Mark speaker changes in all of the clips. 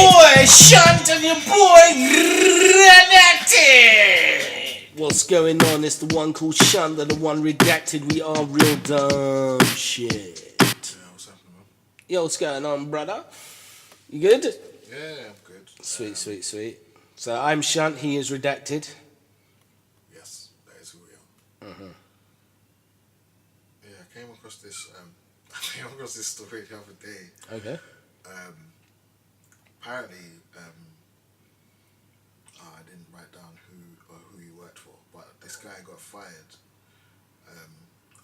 Speaker 1: boy Shunt and your boy Redacted. What's going on? It's the one called Shunt and the one Redacted. We are real dumb shit.
Speaker 2: Yeah, what's happening, man?
Speaker 1: Yo, what's going on, brother? You good?
Speaker 2: Yeah, I'm good.
Speaker 1: Sweet. So I'm Shunt, he is Redacted.
Speaker 2: Yes, that is who we are. Yeah, I came across this. I came across this story the other day.
Speaker 1: Okay.
Speaker 2: Apparently, I didn't write down who he worked for, but this guy got fired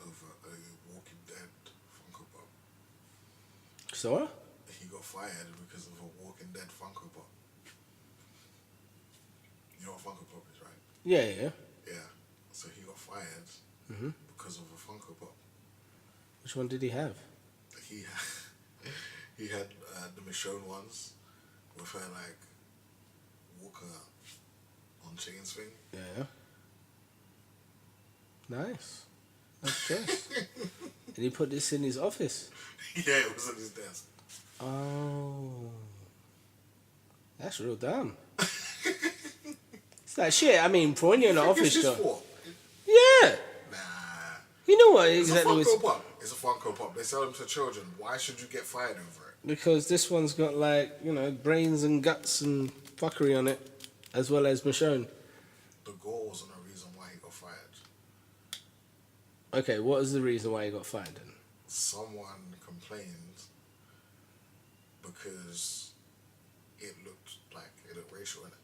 Speaker 2: over a Walking Dead Funko Pop.
Speaker 1: So what?
Speaker 2: He got fired because of a Walking Dead Funko Pop. You know what Funko Pop is, right?
Speaker 1: Yeah.
Speaker 2: Yeah. So he got fired because of a Funko Pop.
Speaker 1: Which one did he have?
Speaker 2: He had the Michonne ones with her like walker on chains thing.
Speaker 1: Yeah. Nice choice. Did he put this in his office?
Speaker 2: Yeah, it was on his desk.
Speaker 1: Oh. That's real dumb. It's like shit, I mean, for when you're in the office
Speaker 2: It's his
Speaker 1: job.
Speaker 2: fault.
Speaker 1: Yeah.
Speaker 2: Nah.
Speaker 1: You know what
Speaker 2: It's
Speaker 1: exactly
Speaker 2: a
Speaker 1: was.
Speaker 2: Funko Pop. It's a Funko Pop. They sell them to children. Why should you get fired over it?
Speaker 1: Because this one's got like, brains and guts and fuckery on it, as well as Michonne.
Speaker 2: The gore wasn't a reason why he got fired.
Speaker 1: Okay, what is the reason why he got fired then?
Speaker 2: Someone complained because it looked racial in it.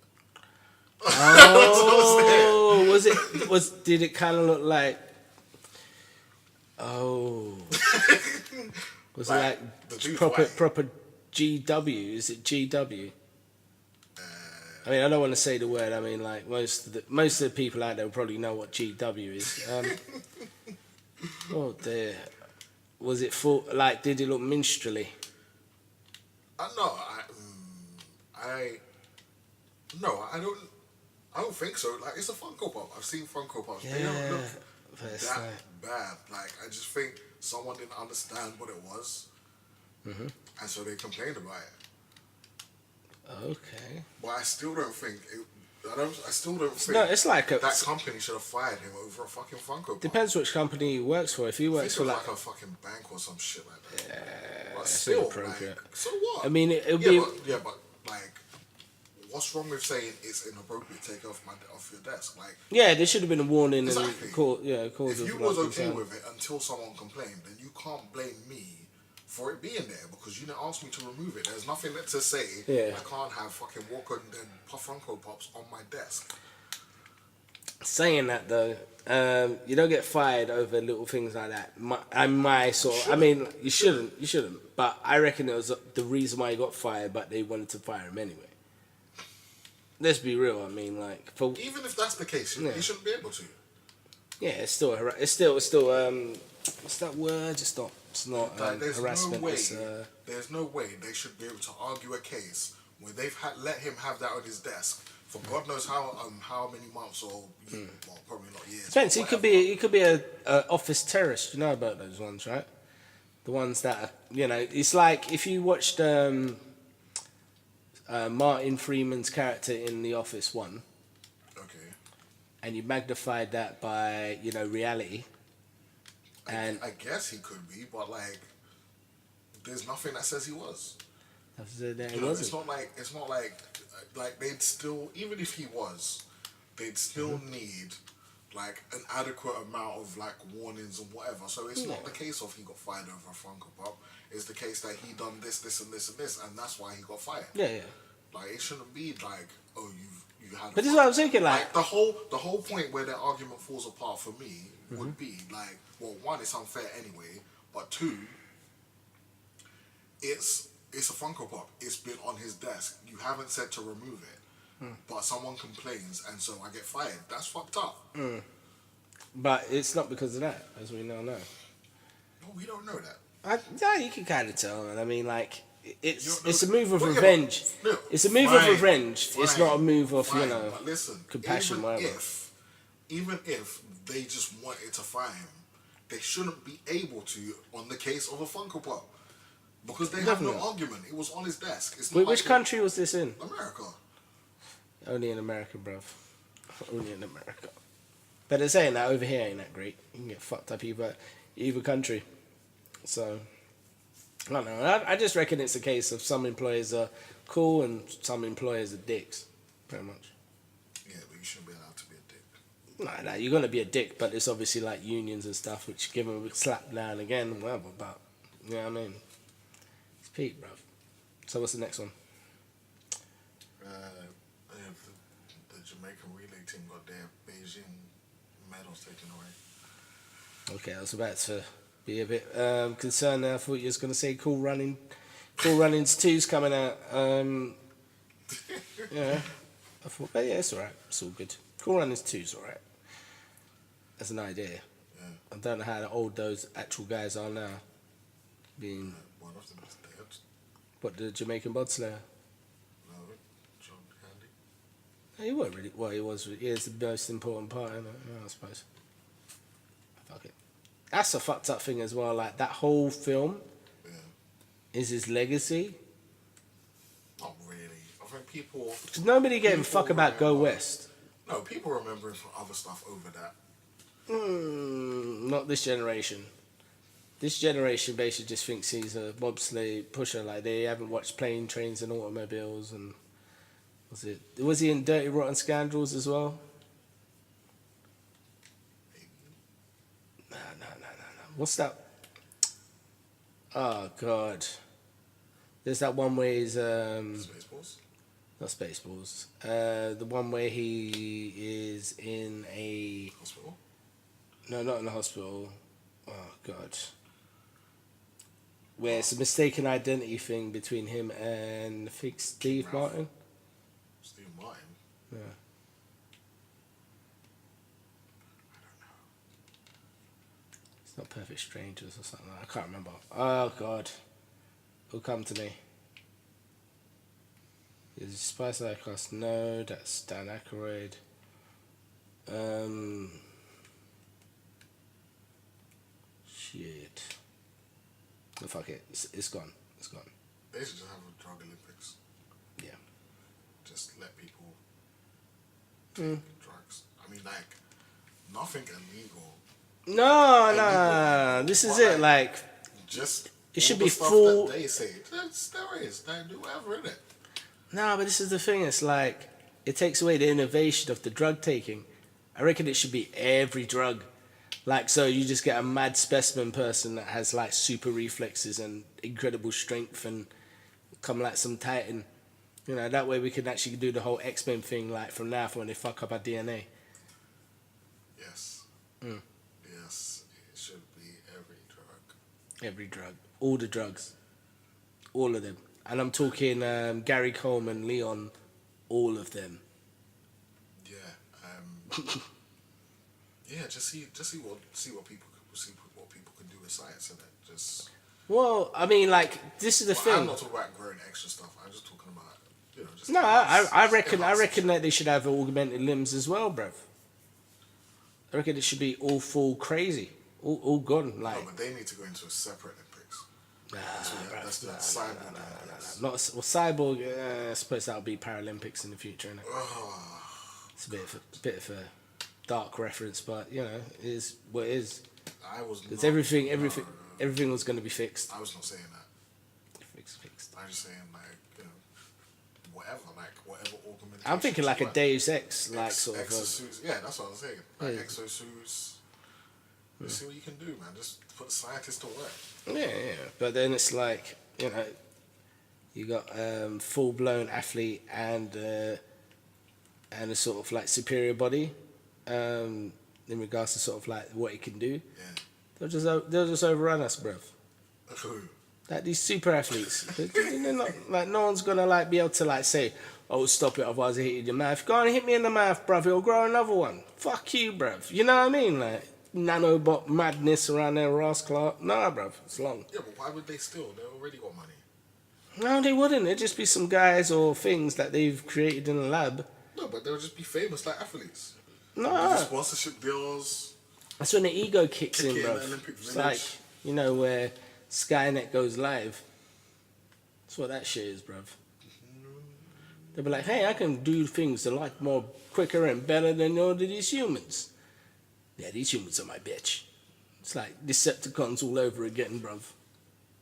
Speaker 1: Oh, did it kind of look like, was it like proper GW? Is it GW? I mean, I don't want to say the word. I mean, like most of the people out there will probably know what GW is. Oh dear. Was it did it look minstrelly?
Speaker 2: I don't think so. Like, it's a Funko Pop. I've seen Funko Pops.
Speaker 1: Yeah,
Speaker 2: they don't look
Speaker 1: that's
Speaker 2: that bad. Like, I just think someone didn't understand what it was, and so they complained about it.
Speaker 1: Okay.
Speaker 2: But I still don't think
Speaker 1: it's like
Speaker 2: that company should have fired him over a fucking Funko Pop.
Speaker 1: Depends which company he works for. If he works for
Speaker 2: like a fucking bank or some shit like that.
Speaker 1: Yeah,
Speaker 2: but
Speaker 1: it's
Speaker 2: still,
Speaker 1: inappropriate.
Speaker 2: like, so what?
Speaker 1: I mean, it'll
Speaker 2: yeah,
Speaker 1: be.
Speaker 2: but like, what's wrong with saying it's inappropriate? Take it off your desk, like.
Speaker 1: Yeah, there should have been a warning
Speaker 2: exactly.
Speaker 1: and cause.
Speaker 2: If you was okay with it until someone complained, then you can't blame me for it being there because you didn't ask me to remove it. There's nothing to say.
Speaker 1: Yeah.
Speaker 2: I can't have fucking Walker and Funko Pops on my desk.
Speaker 1: Saying that though, you don't get fired over little things like that. I mean, you shouldn't. But I reckon it was the reason why he got fired. But they wanted to fire him anyway. Let's be real. I mean, like,
Speaker 2: even if that's the case, you shouldn't be able to.
Speaker 1: Yeah, it's still. What's that word? It's not harassment.
Speaker 2: There's no way they should be able to argue a case where they've let him have that on his desk for God knows how many months or well, probably not years.
Speaker 1: Depends. He could be a office terrorist. You know about those ones, right? The ones that it's like if you watched Martin Freeman's character in The Office 1.
Speaker 2: Okay.
Speaker 1: And you magnified that by reality. And
Speaker 2: I guess he could be, but like, there's nothing that says he was. It's not like they'd still, even if he was, they'd still need like an adequate amount of like warnings and whatever. So it's not the case of he got fired over a Funko Pop. It's the case that he done this, and this, and that's why he got fired.
Speaker 1: Yeah.
Speaker 2: Like, it shouldn't be like, oh, you had.
Speaker 1: But this is what I'm thinking. Like
Speaker 2: the whole point where their argument falls apart for me would be like, well, one, it's unfair anyway, but two, it's a Funko Pop. It's been on his desk. You haven't said to remove it, but someone complains, and so I get fired. That's fucked up.
Speaker 1: But it's not because of that, as we now know.
Speaker 2: No, we don't know that.
Speaker 1: Yeah, you can kind of tell, man. I mean, like, it's a move of revenge.
Speaker 2: No,
Speaker 1: it's a move of revenge. It's not a move of
Speaker 2: but listen,
Speaker 1: compassion.
Speaker 2: Even if they just wanted to fire him, they shouldn't be able to on the case of a Funko Pop. Because they have no argument. It was on his desk. It's not
Speaker 1: Wait,
Speaker 2: like
Speaker 1: which country was this in?
Speaker 2: America.
Speaker 1: Only in America, bruv. Only in America. But they're saying that over here ain't that great. You can get fucked up either country. So, I don't know. I just reckon it's a case of some employers are cool and some employers are dicks. Pretty much.
Speaker 2: Yeah, but you shouldn't be allowed to be a dick.
Speaker 1: Nah, you're going to be a dick, but it's obviously like unions and stuff, which give them a slap now and again and whatever. But, you know what I mean? It's peak, bruv. So what's the next one?
Speaker 2: The Jamaican relay team got their Beijing medals taken away.
Speaker 1: Okay, I was about to be a bit concerned there. I thought you was going to say Cool Runnings 2's coming out. Yeah, I thought, but yeah, it's alright. It's all good. Cool Runnings 2's alright. That's an idea.
Speaker 2: Yeah.
Speaker 1: I don't know how old those actual guys are now. Being
Speaker 2: one of them is dead.
Speaker 1: What, the Jamaican bobslayer?
Speaker 2: No, John Candy.
Speaker 1: He wasn't really. Well, he was. He is the most important part, isn't it? Yeah, I suppose. Fuck it. That's a fucked up thing as well. Like that whole film is his legacy.
Speaker 2: Not really. I think people.
Speaker 1: Nobody gave a fuck about Go West.
Speaker 2: No, people remember him for other stuff over that.
Speaker 1: Not this generation. This generation basically just thinks he's a bobsleigh pusher. Like they haven't watched Plane, Trains and Automobiles and was he in Dirty Rotten Scoundrels as well? No. What's that? Oh God. There's that one where he's
Speaker 2: Spaceballs?
Speaker 1: Not Spaceballs. The one where he is in a
Speaker 2: hospital.
Speaker 1: No, not in the hospital. Oh God. Where it's a mistaken identity thing between him and I think Steve Martin.
Speaker 2: Steve Martin?
Speaker 1: Yeah.
Speaker 2: I don't know.
Speaker 1: It's not Perfect Strangers or something like that. I can't remember. Oh God. It'll come to me. Is it Spice Like Us? No, that's Dan Aykroyd. Shit. Oh, fuck it. It's gone. It's gone.
Speaker 2: They should just have a drug Olympics.
Speaker 1: Yeah.
Speaker 2: Just let people take drugs. I mean, like, nothing illegal.
Speaker 1: No. This is it. Like,
Speaker 2: just
Speaker 1: it should be full.
Speaker 2: They say steroids. They do whatever in it.
Speaker 1: No, but this is the thing. It's like it takes away the innovation of the drug taking. I reckon it should be every drug. Like, so you just get a mad specimen person that has like super reflexes and incredible strength and come like some titan. You know, that way we can actually do the whole X-Men thing like from now for when they fuck up our DNA.
Speaker 2: Yes. Yes, it should be every drug.
Speaker 1: Every drug. All the drugs. All of them. And I'm talking Gary Coleman, Leon, all of them.
Speaker 2: Yeah. Yeah, just see what people can do with science in it. Just.
Speaker 1: Well, I mean, like this is the thing.
Speaker 2: I'm not talking about growing extra stuff. I'm just talking about just.
Speaker 1: No, I reckon that they should have augmented limbs as well, bruv. I reckon it should be all full crazy, all gone. Like.
Speaker 2: No, but they need to go into a separate Olympics. That's the cyborg.
Speaker 1: Not well, cyborg. I suppose that'll be Paralympics in the future, innit? It's a bit of a dark reference, but you know, it is what it is. Because everything was going to be fixed.
Speaker 2: I was not saying that.
Speaker 1: Fixed.
Speaker 2: I'm just saying whatever augmentation.
Speaker 1: I'm thinking like a Deus Ex, like sort of.
Speaker 2: Exosuits. Yeah, that's what I was saying. Like exosuits. Just see what you can do, man. Just put scientists to work.
Speaker 1: Yeah. But then it's like, you know, you got full blown athlete and a sort of like superior body, in regards to sort of like what it can do.
Speaker 2: Yeah.
Speaker 1: They'll just overrun us, bruv.
Speaker 2: Who?
Speaker 1: Like these super athletes. They're not, like no one's gonna like be able to like say, oh stop it, otherwise I hit you in the mouth. Go on, hit me in the mouth, bruv. It'll grow another one. Fuck you, bruv. You know what I mean? Like nanobot madness around their Ross Clark. Nah, bruv, it's long.
Speaker 2: Yeah, but why would they steal? They already got money.
Speaker 1: No, they wouldn't. It'd just be some guys or things that they've created in a lab.
Speaker 2: No, but they'll just be famous like athletes.
Speaker 1: No.
Speaker 2: Sponsorship deals.
Speaker 1: That's when the ego kicks in, bruv.
Speaker 2: Olympic
Speaker 1: It's like, you know, where Skynet goes live That's what that shit is, bruv. They'll be like, hey, I can do things a lot more quicker and better than all of these humans. Yeah, these humans are my bitch. It's like Decepticons all over again, bruv.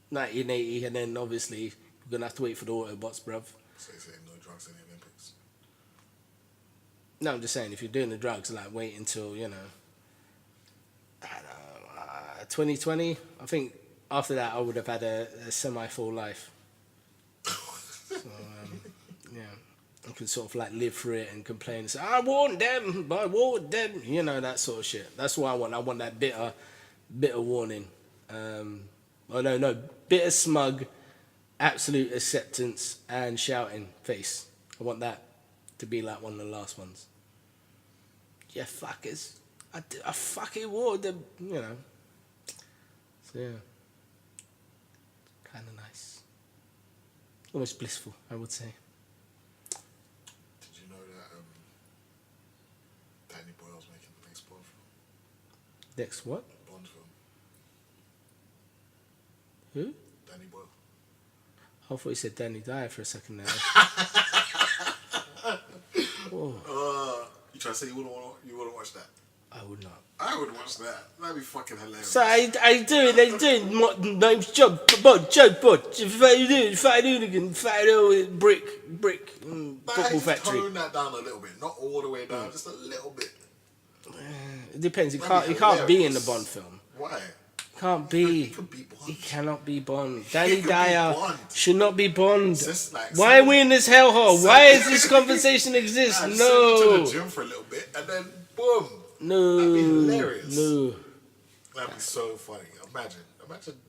Speaker 1: 1980, and then obviously we're gonna have to wait for the Autobots, bruv.
Speaker 2: So you say no drugs in the Olympics?
Speaker 1: No, I'm just saying, if you're doing the drugs, like wait until, you know, I don't know, 2020. I think after that I would have had a semi-full life. So, yeah, I can sort of like live through it and complain and say, I warned them, you know, that sort of shit. That's what I want. I want that bitter warning. Bitter smug, absolute acceptance and shouting face. I want that to be like one of the last ones. Yeah, fuckers. I fucking warned them, you know. So yeah, kind of nice. Almost blissful, I would say.
Speaker 2: Did you know that Danny Boyle's making the next Bond film?
Speaker 1: Next what?
Speaker 2: Bond film.
Speaker 1: Who?
Speaker 2: Danny Boyle.
Speaker 1: I thought you said Danny Dyer for a second there.
Speaker 2: You trying to say you wouldn't watch that?
Speaker 1: I would not.
Speaker 2: I would watch that. That'd be fucking hilarious.
Speaker 1: So I do my name's John Bond. Fat hooligan, fat brick, football factory.
Speaker 2: Tone that down a little bit, not all the way down, just a little bit.
Speaker 1: It depends. He can't be in the Bond film.
Speaker 2: Why?
Speaker 1: Can't be.
Speaker 2: He could be Bond.
Speaker 1: He cannot be Bond. Danny
Speaker 2: could be
Speaker 1: Dyer
Speaker 2: Bond.
Speaker 1: should not be Bond.
Speaker 2: Just like
Speaker 1: Why are we in this hellhole? Why does this conversation exist?
Speaker 2: Send
Speaker 1: No.
Speaker 2: you to the gym for a little bit and then boom.
Speaker 1: No.
Speaker 2: That'd be hilarious.
Speaker 1: No.
Speaker 2: That'd be so funny. Imagine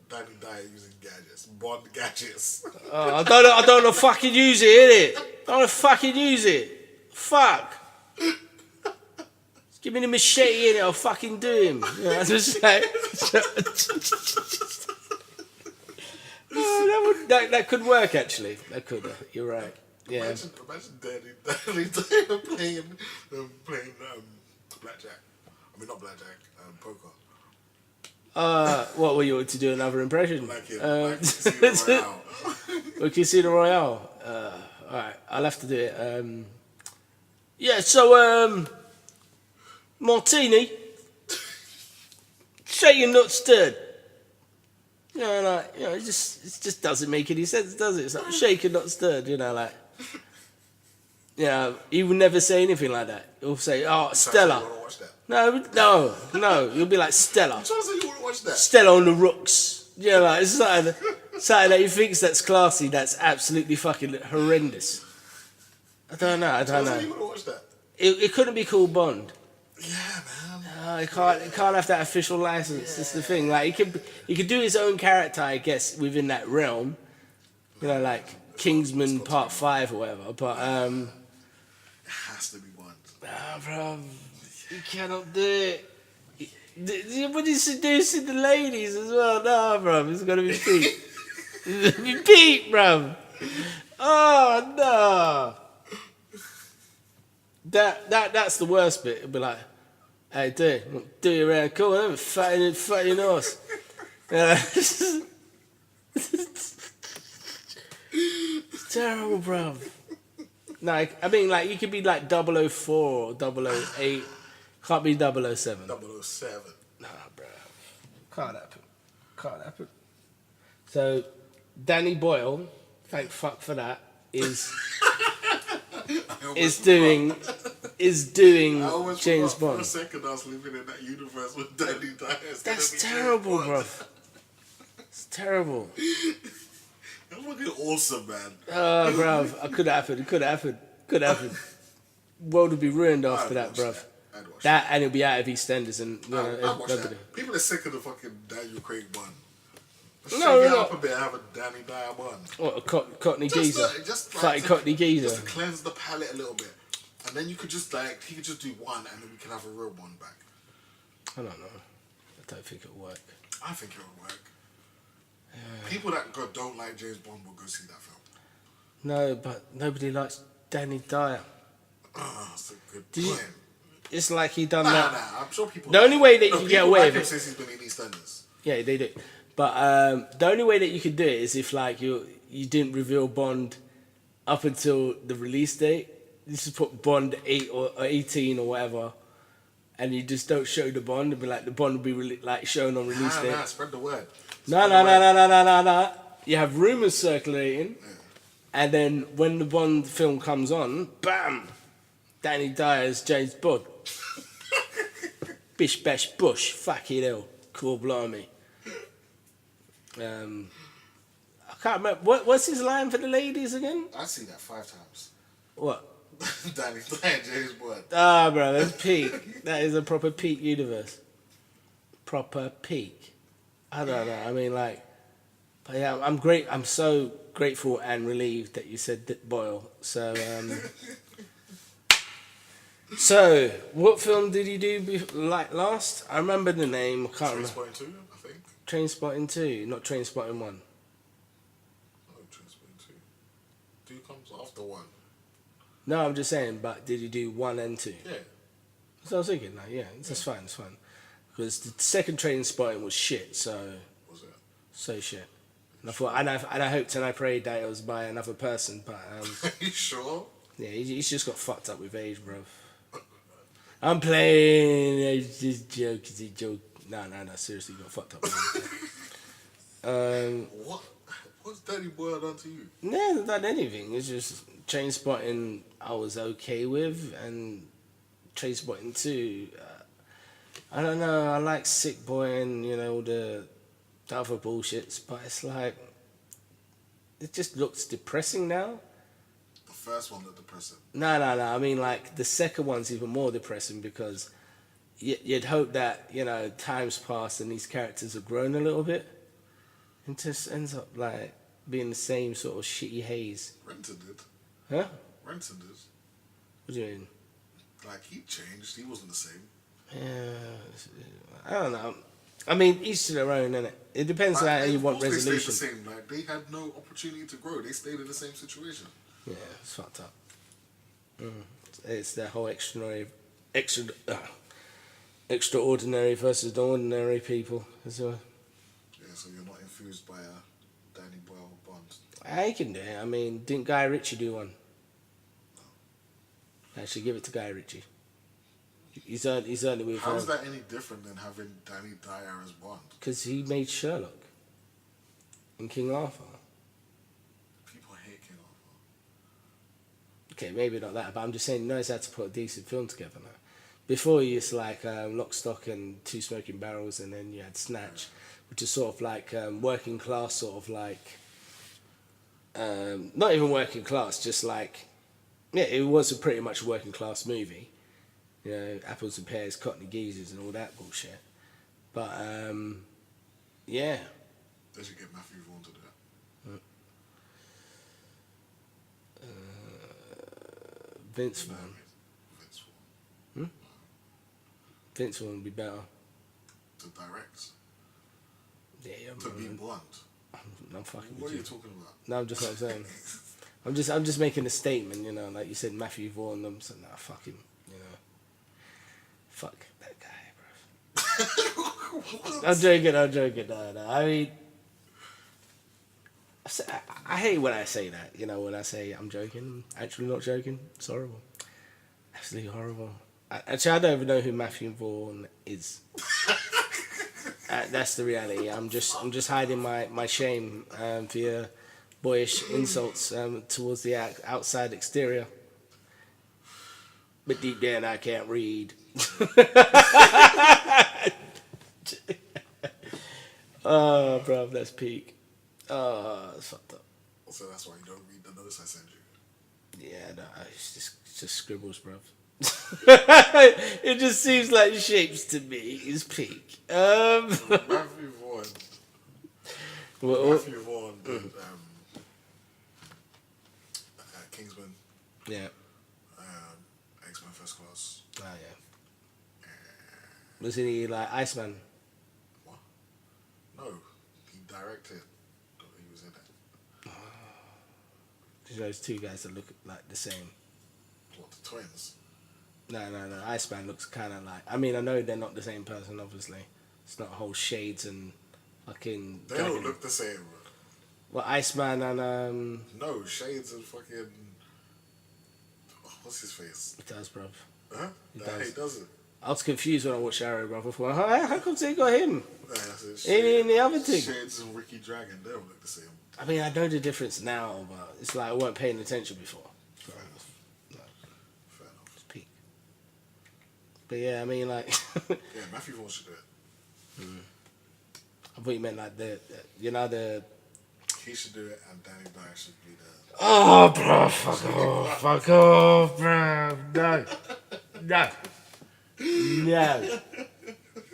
Speaker 2: Danny Dyer using gadgets, Bond gadgets.
Speaker 1: I don't want to fucking use it, innit? I don't want to fucking use it. Fuck. Just give me the machete in it, I'll fucking do him. You know, just like... that could work, actually. That could. You're right. Yeah.
Speaker 2: Imagine Danny Dyer playing blackjack. I mean, not blackjack, poker.
Speaker 1: What were you to do another impression?
Speaker 2: Like Casino Royale.
Speaker 1: Well, Casino Royale. Alright, I'll have to do it. Yeah, so martini. Shaken, not stirred. You know, like, you know, it just doesn't make any sense, does it? It's like shaken, not stirred, you know, like. Yeah, he would never say anything like that. He'll say, oh, Stella.
Speaker 2: You want to watch that?
Speaker 1: No. You'll be like, Stella.
Speaker 2: You trying to say you want to watch that?
Speaker 1: Stella on the rooks. Yeah, like, it's something that he thinks that's classy, that's absolutely fucking horrendous. I don't know.
Speaker 2: You want to watch that?
Speaker 1: It couldn't be called Bond.
Speaker 2: Yeah, man.
Speaker 1: It can't have that official license. That's the thing. Like, he could do his own character, I guess, within that realm. You know, like Kingsman Part 5 or whatever. But
Speaker 2: it has to be Bond.
Speaker 1: Nah, bro, you cannot do it. What is seducing the ladies as well? Nah, bro, it's gonna be Pete. It's gonna be Pete, bro. Oh no. That's the worst bit. It'll be like, hey, do you around cool, huh? Fat in your nose. It's terrible, bro. No, I mean, like, you could be like 004 or 008. Can't be 007.
Speaker 2: 007.
Speaker 1: Nah, bro. Can't happen. So, Danny Boyle, thank fuck for that, is doing James Bond.
Speaker 2: For a second, I was living in that universe with Danny Dyer.
Speaker 1: That's terrible, bro. It's terrible.
Speaker 2: That's fucking awesome, man.
Speaker 1: Oh, bro, it could happen. World would be ruined after that, bro. That and it'll be out of EastEnders and
Speaker 2: I'd watch that. People are sick of the fucking Daniel Craig Bond.
Speaker 1: No.
Speaker 2: Up a bit and have a Danny Dyer Bond.
Speaker 1: What, a Cockney geezer?
Speaker 2: Cockney
Speaker 1: geezer.
Speaker 2: Just to cleanse the palate a little bit. And then you could just he could just do one and then we can have a real Bond back.
Speaker 1: I don't know. I don't think it'll work.
Speaker 2: I think it'll work. People that don't like James Bond will go see that film.
Speaker 1: No, but nobody likes Danny Dyer.
Speaker 2: Oh, that's a good point.
Speaker 1: It's like he done that.
Speaker 2: Nah, I'm sure people...
Speaker 1: The only way that you can get away with it...
Speaker 2: since he's been in EastEnders.
Speaker 1: Yeah, they do. But the only way that you could do it is if like you didn't reveal Bond up until the release date. You just put Bond 8 or 18 or whatever, and you just don't show the Bond. It'd be like the Bond will be like shown on release date.
Speaker 2: Nah, spread the word.
Speaker 1: No. You have rumors circulating, and then when the Bond film comes on, bam, Danny Dyer as James Bond. Bish bash bush, fucking hell, cool blimey. I can't remember what's his line for the ladies again.
Speaker 2: I've seen that 5 times.
Speaker 1: What?
Speaker 2: Danny Dyer, James Bond.
Speaker 1: Ah, bro, that's peak. That is a proper peak universe. Proper peak. I don't know. I mean, like, but yeah, I'm great. I'm so grateful and relieved that you said Dick Boyle. So, so what film did you do like last? I remember the name. I can't remember.
Speaker 2: Trainspotting 2, I think.
Speaker 1: Trainspotting 2, not Trainspotting 1.
Speaker 2: No, Trainspotting 2. 2 comes after 1.
Speaker 1: No, I'm just saying. But did you do 1 and 2?
Speaker 2: Yeah.
Speaker 1: So I was thinking, like, yeah, it's fine. It's fine. Because the second Trainspotting was shit. So.
Speaker 2: Was it?
Speaker 1: So shit. And I thought, and I hoped and I prayed that it was by another person, but
Speaker 2: Are you sure?
Speaker 1: yeah, he's just got fucked up with age, bro. I'm playing. It's just joke. It's a joke. No. Seriously, got fucked up with age.
Speaker 2: What's Danny Boyle done to you?
Speaker 1: No, not done anything. It's just Trainspotting I was okay with, and Trainspotting 2. I don't know. I like Sick Boy and all the other bullshits, but it's like it just looks depressing now.
Speaker 2: The first one looked depressing.
Speaker 1: No. I mean, like the second one's even more depressing because you'd hope that time's passed and these characters have grown a little bit, and just ends up like being the same sort of shitty haze.
Speaker 2: Renton did.
Speaker 1: Huh?
Speaker 2: Renton did.
Speaker 1: What do you mean?
Speaker 2: Like he changed. He wasn't the same.
Speaker 1: Yeah, I don't know. I mean, each to their own, innit? It depends on how you want resolution.
Speaker 2: They stayed the same. Like they had no opportunity to grow. They stayed in the same situation.
Speaker 1: Yeah, it's fucked up. It's the whole extraordinary versus the ordinary people as well.
Speaker 2: Yeah, so you're not infused by a Danny Boyle Bond.
Speaker 1: I can do it. I mean, didn't Guy Ritchie do one? No. Actually, give it to Guy Ritchie. He's earned it with.
Speaker 2: How is that any different than having Danny Dyer as Bond?
Speaker 1: Because he made Sherlock and King Arthur.
Speaker 2: People hate King Arthur.
Speaker 1: Okay, maybe not that, but I'm just saying he knows how to put a decent film together now. Before you used to like Lock, Stock and Two Smoking Barrels, and then you had Snatch, which is sort of like working class, sort of like not even working class, just like it was a pretty much working class movie. Apples and pears, Cockney geezers, and all that bullshit. But yeah.
Speaker 2: They should get Matthew Vaughn to do that.
Speaker 1: Vince Vaughn. Vince Vaughn would be better.
Speaker 2: To direct.
Speaker 1: Yeah,
Speaker 2: to be blunt.
Speaker 1: I'm fucking.
Speaker 2: What are you talking about?
Speaker 1: No, I'm just what I'm saying. I'm just making a statement, like you said, Matthew Vaughn. I'm saying, nah, fuck him, Fuck that guy, bro. I'm joking. No. I mean, I hate when I say that. When I say I'm joking, I'm actually not joking. It's horrible. Absolutely horrible. Actually, I don't even know who Matthew Vaughn is. That's the reality. I'm just hiding my shame for your boyish insults towards the outside exterior. But deep down, I can't read. Oh, bro, that's peak. Oh, it's fucked up.
Speaker 2: So that's why you don't read the notes I send you.
Speaker 1: Yeah, no, it's just scribbles, bro. It just seems like shapes to me. It's peak.
Speaker 2: Matthew Vaughn. Matthew Vaughn did Kingsman.
Speaker 1: Yeah.
Speaker 2: X-Men First Class.
Speaker 1: Oh yeah. Wasn't he like Iceman?
Speaker 2: What? No, he directed. He was in it.
Speaker 1: Those two guys that look like the same.
Speaker 2: What, the twins?
Speaker 1: No. Iceman looks kind of like. I mean, I know they're not the same person. Obviously, it's not whole shades and fucking.
Speaker 2: They don't look the same, bro.
Speaker 1: Well, Iceman and
Speaker 2: No, Shades and fucking. What's his face?
Speaker 1: It does, bruv.
Speaker 2: Huh?
Speaker 1: He
Speaker 2: He doesn't.
Speaker 1: I was confused when I watched Arrow, bruv. I thought, how come they got him?
Speaker 2: Yeah, that's it.
Speaker 1: In the other thing.
Speaker 2: Shades and Ricky Dragon, they don't look the same.
Speaker 1: I mean, I know the difference now, but it's like I weren't paying attention before.
Speaker 2: Fair enough. Fair enough.
Speaker 1: It's peak. But yeah, I mean, like.
Speaker 2: Yeah, Matthew Vaughn should do it.
Speaker 1: I thought you meant like the.
Speaker 2: He should do it, and Danny Dyer should be the.
Speaker 1: Oh, bro, fuck off, bro. No.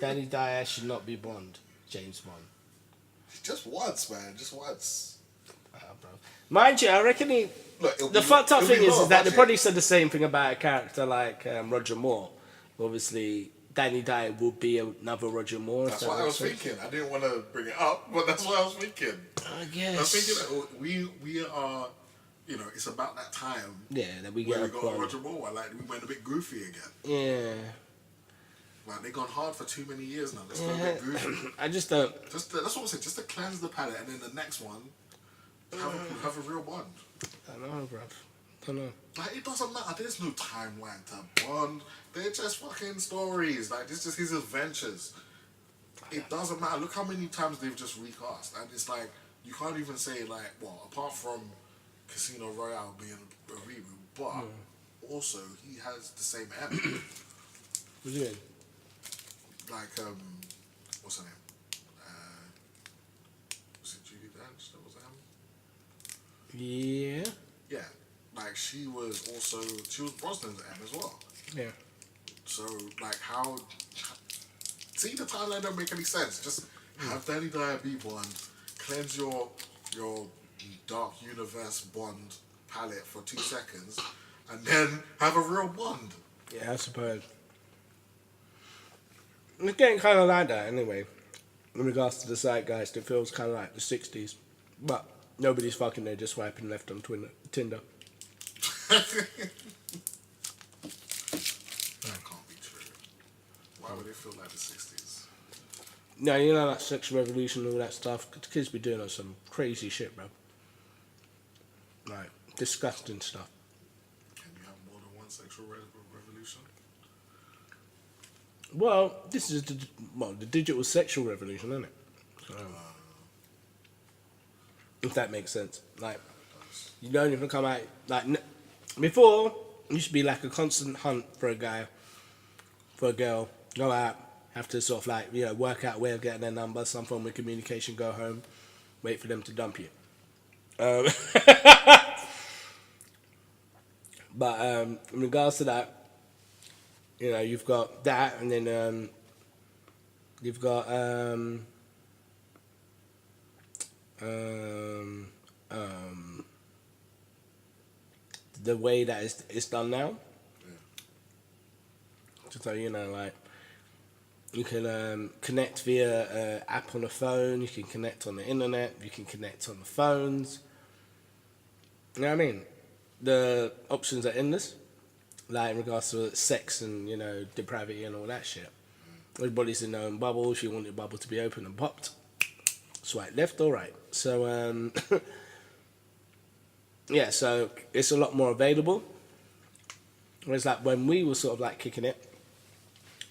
Speaker 1: Danny Dyer should not be Bond. James Bond.
Speaker 2: Just once, man. Just once.
Speaker 1: Bro. Mind you, I reckon the fucked up thing is that they probably said the same thing about a character like Roger Moore. Obviously, Danny Dyer would be another Roger Moore.
Speaker 2: That's what I was thinking. I didn't want to bring it up, but that's what I was thinking.
Speaker 1: I guess.
Speaker 2: I was thinking that we are, it's about that time.
Speaker 1: Yeah, that we
Speaker 2: got Roger Moore. Like, we went a bit goofy again.
Speaker 1: Yeah.
Speaker 2: Like, they've gone hard for too many years now. Let's go a bit goofy.
Speaker 1: I just don't.
Speaker 2: That's what I'm saying. Just to cleanse the palate, and then the next one, have a real Bond.
Speaker 1: I don't know, bruv. I don't know.
Speaker 2: Like, it doesn't matter. There's no timeline to Bond. They're just fucking stories. Like, it's just his adventures. It doesn't matter. Look how many times they've just recast. And it's like, you can't even say, like, well, apart from Casino Royale being a reboot, but also he has the same M.
Speaker 1: What do you mean?
Speaker 2: Like, what's her name? Was it Judi Dench that was M?
Speaker 1: Yeah.
Speaker 2: Yeah. Like, she was Brosnan's M as well.
Speaker 1: Yeah.
Speaker 2: So, like, see, the timeline don't make any sense. Just have Danny Dyer be Bond, cleanse your Dark Universe Bond palette for 2 seconds, and then have a real Bond.
Speaker 1: Yeah, I suppose. It's getting kind of like that anyway. In regards to the zeitgeist, it feels kind of like the 60s. But nobody's fucking there, just swiping left on Tinder.
Speaker 2: That can't be true. Why would it feel like the 60s?
Speaker 1: No, you know, that sexual revolution and all that stuff. Kids be doing some crazy shit, bro. Like, disgusting stuff.
Speaker 2: Can you have more than one sexual revolution?
Speaker 1: Well, this is the digital sexual revolution, isn't it? So, if that makes sense. Like, you don't even come out, like, before, it used to be like a constant hunt for a guy, for a girl, go out, have to sort of like, work out a way of getting their number, some form of communication, go home, wait for them to dump you. But in regards to that, you've got that, and then you've got the way that it's done now. Yeah. So like you can connect via app on the phone, you can connect on the internet, you can connect on the phones. You know what I mean? The options are endless. Like in regards to sex and depravity and all that shit. Everybody's in their own bubble. If you want your bubble to be open and popped, swipe left or right. So yeah, so it's a lot more available. Whereas like when we were sort of like kicking it,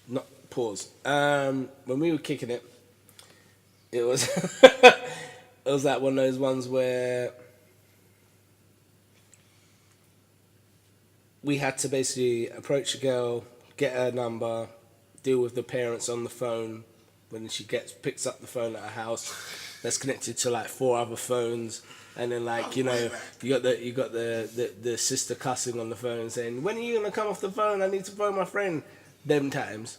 Speaker 1: not pause. When we were kicking it, it was it was like one of those ones where we had to basically approach a girl, get her number, deal with the parents on the phone. When she picks up the phone at her house, that's connected to like 4 other phones, and then like you got the sister cussing on the phone saying, "When are you gonna come off the phone? I need to phone my friend." Them times.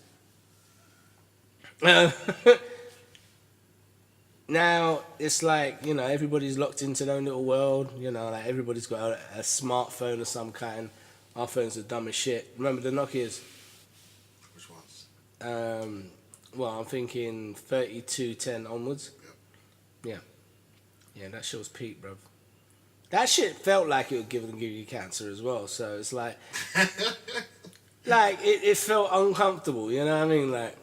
Speaker 1: Now it's like everybody's locked into their own little world. Like everybody's got a smartphone of some kind. Our phones are dumb as shit. Remember the Nokias?
Speaker 2: Which ones?
Speaker 1: Well, I'm thinking 3210 onwards.
Speaker 2: Yep.
Speaker 1: Yeah, that shit was peak, bro. That shit felt like it would give you cancer as well. So it's like, it felt uncomfortable. You know what I mean? Like,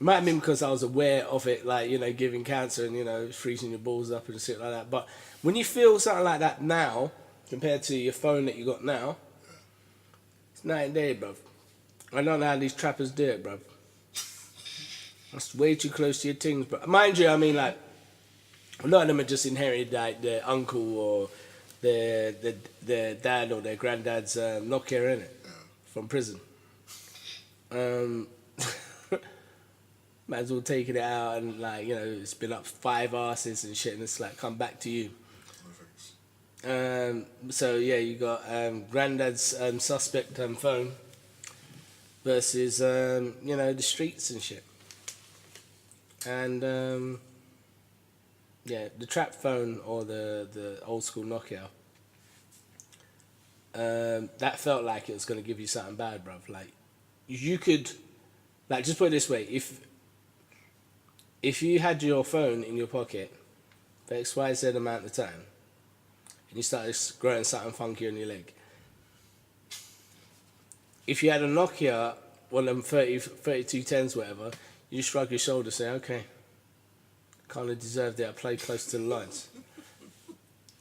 Speaker 1: It might have been because I was aware of it, like, you know, giving cancer and, you know, freezing your balls up and shit like that. But when you feel something like that now, compared to your phone that you got now, it's night and day, bruv. I don't know how these trappers do it, bruv. That's way too close to your things, bro. Mind you, I mean, like, a lot of them are just inherited, like, their uncle or their dad or their granddad's Nokia, innit? Yeah. From prison. Might as well taking it out and, like, you know, it's been up 5 asses and shit, and it's like come back to you. So yeah, you got granddad's suspect phone versus you know, the streets and shit. And yeah, the trap phone or the old school Nokia, that felt like it was going to give you something bad, bruv. Like, you could, like, just put it this way, if you had your phone in your pocket for XYZ amount of time and you started growing something funky on your leg, if you had a Nokia, one of them 3210s, whatever, you just shrug your shoulders, say, okay, kind of deserved it, I played close to the lines.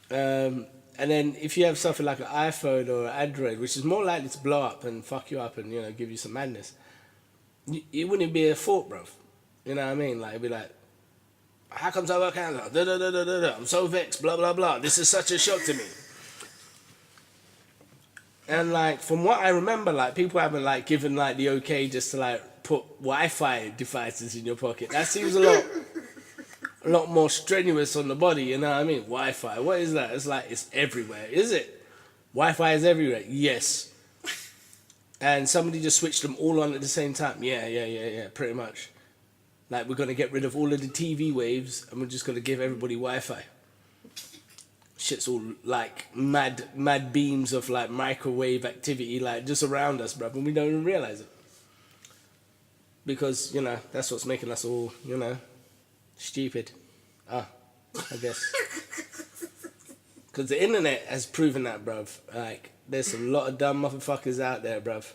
Speaker 1: And then if you have something like an iPhone or an Android, which is more likely to blow up and fuck you up and, you know, give you some madness, it wouldn't be a thought, bruv. You know what I mean? Like, it'd be like, how comes I work out? I'm so vexed, blah, blah, blah. This is such a shock to me. And, like, from what I remember, like, people haven't, like, given, like, the okay just to, like, put Wi-Fi devices in your pocket. That seems a lot more strenuous on the body, you know what I mean? Wi-Fi, what is that? It's like, it's everywhere. Is it? Wi-Fi is everywhere. Yes. And somebody just switched them all on at the same time. Yeah, pretty much. Like, we're going to get rid of all of the TV waves and we're just going to give everybody Wi-Fi. Shit's all, like, mad beams of, like, microwave activity, like, just around us, bruv, and we don't even realise it. Because, you know, that's what's making us all, you know, stupid. I guess. Because the internet has proven that, bruv. Like, there's a lot of dumb motherfuckers out there, bruv.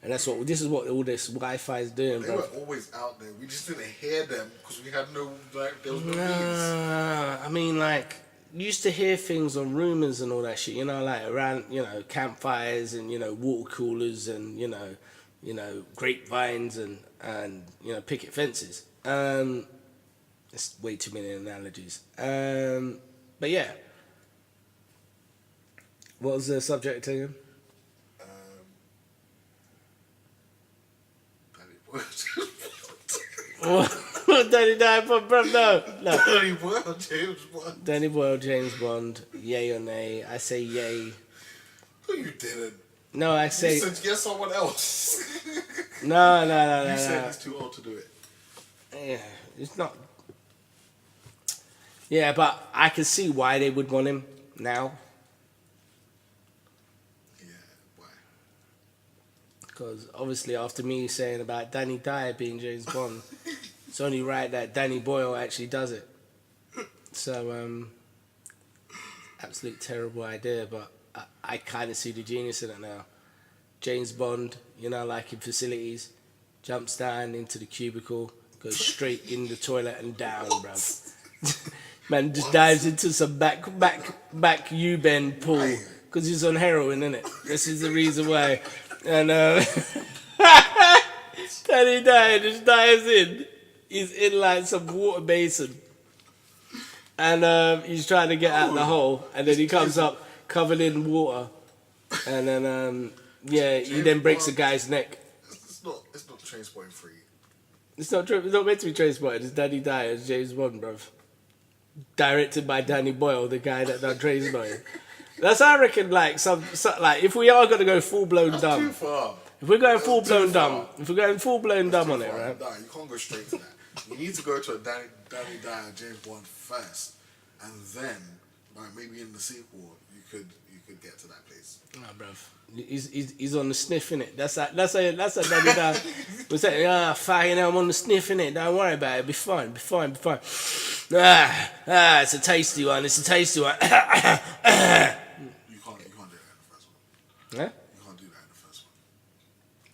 Speaker 1: And this is what all this Wi-Fi is doing,
Speaker 2: They
Speaker 1: bruv.
Speaker 2: were always out there. We just didn't hear them because we had no, like, there was no means.
Speaker 1: I mean, like, you used to hear things on rumours and all that shit, you know, like around, you know, campfires and, you know, water coolers and, you know, grapevines and you know, picket fences. It's way too many analogies. But yeah. What was the subject again? Danny died for bruv, no.
Speaker 2: Danny Boyle, James Bond.
Speaker 1: Danny Boyle, James Bond. Yay or nay? I say yay.
Speaker 2: No, you didn't.
Speaker 1: No, I say.
Speaker 2: You said yes, someone else.
Speaker 1: No.
Speaker 2: You said he's too old to do it.
Speaker 1: Yeah, it's not. Yeah, but I can see why they would want him now.
Speaker 2: Yeah, why?
Speaker 1: Because obviously, after me saying about Danny Dyer being James Bond, it's only right that Danny Boyle actually does it. So, absolute terrible idea, but I kind of see the genius in it now. James Bond, you know, like in facilities, jumps down into the cubicle, goes straight in the toilet and down, bruv. Man just dives into some back U-bend pool because he's on heroin, innit? This is the reason why. And Danny Dyer just dives in. He's in like some water basin. And he's trying to get out the hole. And then he comes up covered in water. And then, yeah, he then breaks a guy's neck.
Speaker 2: It's not Trainspotting 3.
Speaker 1: It's not meant to be Trainspotting. It's Danny Dyer. It's James Bond, bruv. Directed by Danny Boyle, the guy that done Trainspotting. That's, I reckon, like, some like, if we are going to go full-blown dumb.
Speaker 2: Too far.
Speaker 1: If we're going full-blown dumb on it, right?
Speaker 2: No, you can't go straight to that. You need to go to a Danny Dyer, James Bond first, and then, like, maybe in the sequel, you could get to that place.
Speaker 1: Nah, bruv. He's on the sniff, innit? That's how Danny Dyer was saying, fucking hell, I'm on the sniff, innit? Don't worry about it. It'll be fine. It's a tasty one.
Speaker 2: You can't do that in the first one.
Speaker 1: Yeah?
Speaker 2: You can't do that in the first one.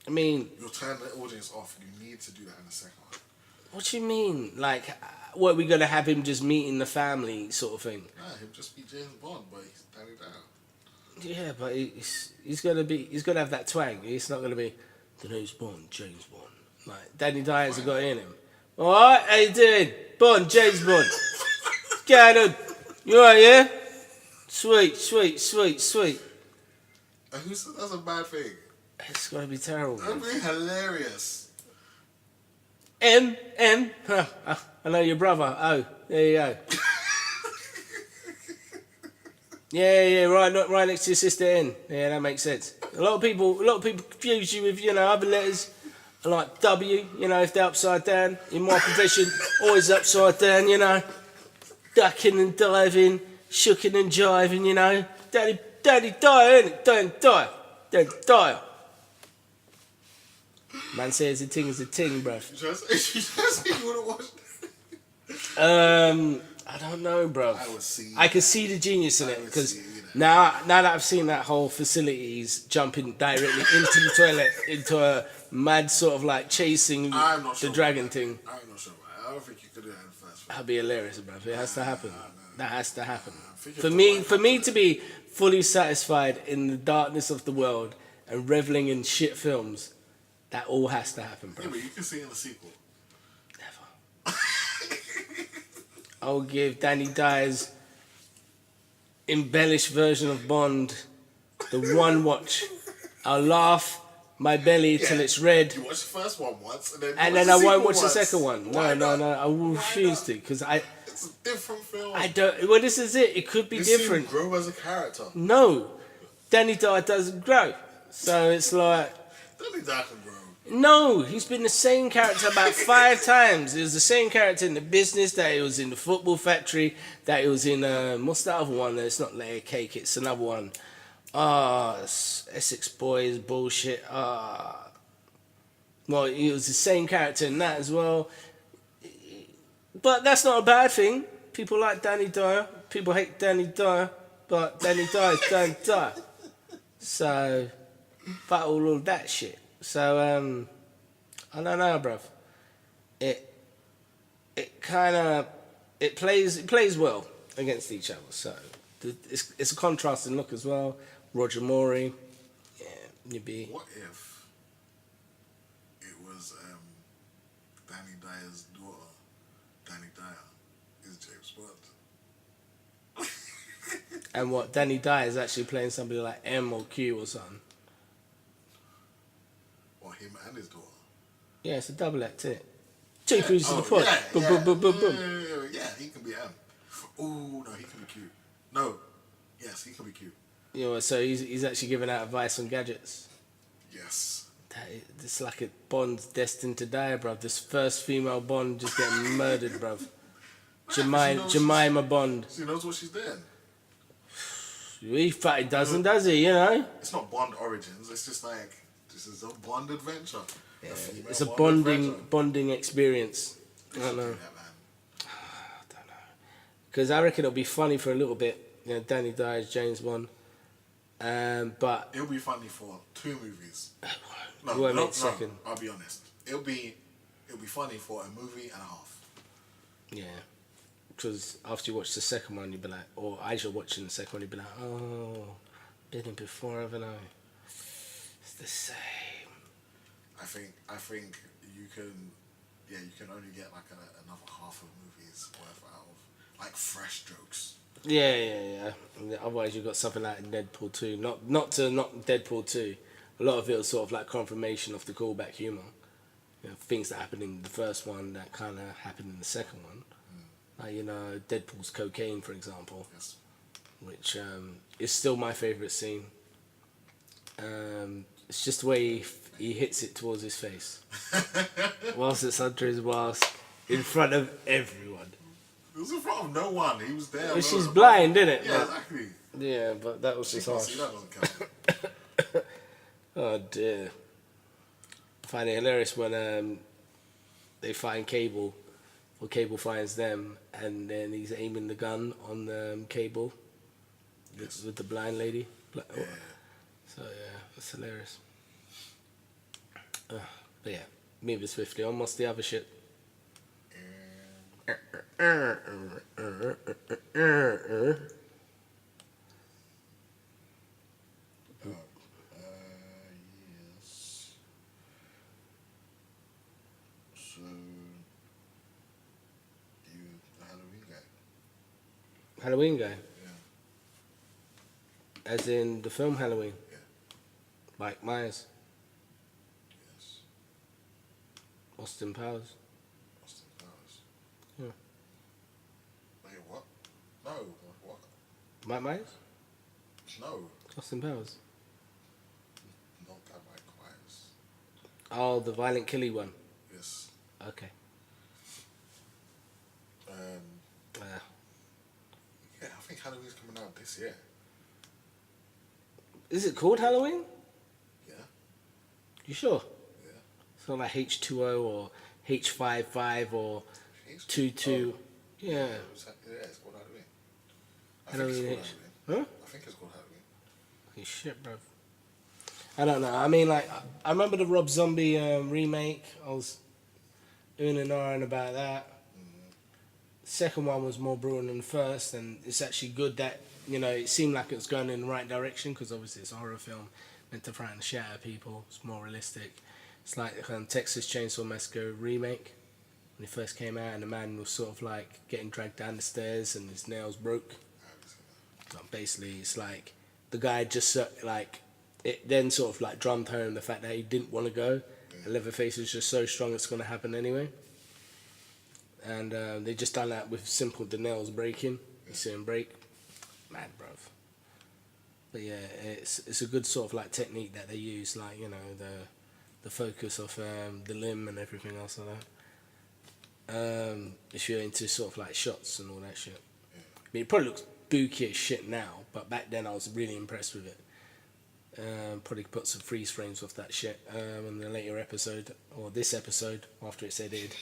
Speaker 1: I mean,
Speaker 2: you'll turn the audience off. You need to do that in the second one.
Speaker 1: What do you mean? Like, what, are we gonna have him just meeting the family sort of thing?
Speaker 2: Nah, he'll just be James Bond, but he's Danny Dyer.
Speaker 1: Yeah, but he's gonna have that twang. He's not gonna be the name's Bond, James Bond. Like Danny Dyer's got it in him. All right, how you doing? Bond, James Bond. What's going on? You alright, yeah? Sweet.
Speaker 2: And who said that's a bad thing?
Speaker 1: It's gonna be terrible.
Speaker 2: That'd be hilarious.
Speaker 1: Huh, I know your brother. Oh, there you go. Yeah, right next to your sister N. Yeah, that makes sense. A lot of people confuse you with, other letters like W, if they're upside down. In my profession, always upside down, ducking and diving, shooking and jiving, Daddy Dyer, ain't it? Daddy Dyer. Man says the ting is a ting, bruv.
Speaker 2: You just you would have watched
Speaker 1: I don't know, bruv.
Speaker 2: I
Speaker 1: can see the genius in it because now that I've seen that whole facilities jumping directly into the toilet into a mad sort of like chasing the dragon thing.
Speaker 2: I'm not sure. I don't think you could do that in the first film.
Speaker 1: That'd be hilarious, bruv. It has to happen. That has to happen. For me to be fully satisfied in the darkness of the world and reveling in shit films. That all has to happen, bro.
Speaker 2: Yeah, but you can see in the sequel.
Speaker 1: Never. I'll give Danny Dyer's embellished version of Bond the one watch. I'll laugh my belly till it's red.
Speaker 2: You watch the first one once,
Speaker 1: and then I won't watch the second one. No. I will refuse to because
Speaker 2: it's a different film.
Speaker 1: I don't. Well, this is it. It could be different.
Speaker 2: See him grow as a character.
Speaker 1: No, Danny Dyer doesn't grow. So it's like.
Speaker 2: Danny Dyer can grow.
Speaker 1: No, he's been the same character about 5 times. He was the same character in The Business, that he was in The Football Factory, that he was in, what's that other one? It's not Layer Cake, it's another one. Essex Boys, bullshit. Well, he was the same character in that as well. But that's not a bad thing. People like Danny Dyer. People hate Danny Dyer. But Danny Dyer is Danny Dyer. So, but all of that shit. So, I don't know, bruv. It plays well against each other. So, it's a contrasting look as well. Roger Moore, yeah, you'd be.
Speaker 2: What if it was Danny Dyer's daughter? Danny Dyer is James Bond.
Speaker 1: And what? Danny Dyer is actually playing somebody like M or Q or something.
Speaker 2: Him and his daughter.
Speaker 1: Yeah, it's a double act, isn't it? Two cruises to the point.
Speaker 2: Yeah, he can be M. Oh no, he can be Q. No, yes, he can be Q.
Speaker 1: Yeah, so he's actually giving out advice on gadgets.
Speaker 2: Yes.
Speaker 1: It's like a Bond's destined to die, bruv. This first female Bond just getting murdered, bruv. Jemima Bond.
Speaker 2: She knows what she's doing.
Speaker 1: He fucking doesn't, does he?
Speaker 2: It's not Bond Origins. It's just like. This is a Bond adventure.
Speaker 1: Yeah, it's a bonding experience. I don't know. Because I reckon it'll be funny for a little bit. Danny Dyer's James Bond. But
Speaker 2: it'll be funny for 2 movies.
Speaker 1: No, second.
Speaker 2: I'll be honest. It'll be funny for a movie and a half.
Speaker 1: Yeah. Because after you watch the second one, you'll be like, or as you're watching the second one, you'll be like, oh, been in before, haven't I? The same.
Speaker 2: I think you can only get like another half of movies worth out of like fresh jokes.
Speaker 1: Yeah. Otherwise you've got something like Deadpool 2. Not Deadpool 2. A lot of it was sort of like confirmation of the callback humour. Things that happened in the first one that kind of happened in the second one. Like, Deadpool's cocaine, for example.
Speaker 2: Yes.
Speaker 1: Which is still my favourite scene. It's just the way he hits it towards his face. Whilst it's under his mask, in front of everyone.
Speaker 2: It was in front of no one. He was there.
Speaker 1: Well, she's blind, isn't it?
Speaker 2: Yeah, exactly.
Speaker 1: Yeah, but that was just harsh.
Speaker 2: That doesn't count.
Speaker 1: Oh dear. I find it hilarious when they find Cable, or Cable finds them, and then he's aiming the gun on Cable.
Speaker 2: Yes.
Speaker 1: With the blind lady.
Speaker 2: Yeah.
Speaker 1: So yeah, that's hilarious. But yeah, moving swiftly on. What's the other shit?
Speaker 2: Yes. So, you the Halloween guy?
Speaker 1: Halloween guy,
Speaker 2: Yeah.
Speaker 1: as in the film Halloween.
Speaker 2: Yeah.
Speaker 1: Mike Myers,
Speaker 2: Yes.
Speaker 1: Austin Powers.
Speaker 2: Austin Powers.
Speaker 1: Yeah.
Speaker 2: Wait, what? No. What?
Speaker 1: Mike Myers,
Speaker 2: No.
Speaker 1: Austin Powers.
Speaker 2: Not that Mike Myers.
Speaker 1: Oh, the Violent Killy one.
Speaker 2: Yes.
Speaker 1: Okay.
Speaker 2: Yeah, I think Halloween's coming out this year.
Speaker 1: Is it called Halloween?
Speaker 2: Yeah.
Speaker 1: You sure?
Speaker 2: Yeah.
Speaker 1: It's not like H2O or H55 or
Speaker 2: H-
Speaker 1: 22.
Speaker 2: Oh.
Speaker 1: Yeah.
Speaker 2: It's called Halloween. I
Speaker 1: Halloween
Speaker 2: think
Speaker 1: H.
Speaker 2: it's called Halloween.
Speaker 1: Huh?
Speaker 2: I think it's called Halloween.
Speaker 1: Holy shit, bro. I don't know. I mean, like, I remember the Rob Zombie remake. I was and ahhing about that. Second one was more brutal than the first, and it's actually good that, you know, it seemed like it was going in the right direction, because obviously it's a horror film meant to frighten the shit out of people. It's more realistic. It's like Texas Chainsaw Massacre remake when it first came out, and the man was sort of like getting dragged down the stairs and his nails broke.
Speaker 2: I haven't seen that.
Speaker 1: So basically, it's like the guy just like it then sort of like drummed home the fact that he didn't want to go. The Leatherface is just so strong it's going to happen anyway. And they just done that with simple the nails breaking. You see him break, mad bruv. But yeah, it's a good sort of like technique that they use, like, you know, the focus of the limb and everything else like that. If you're into sort of like shots and all that shit. I mean, it probably looks booky as shit now, but back then I was really impressed with it. Probably put some freeze frames off that shit in the later episode, or this episode after it's edited.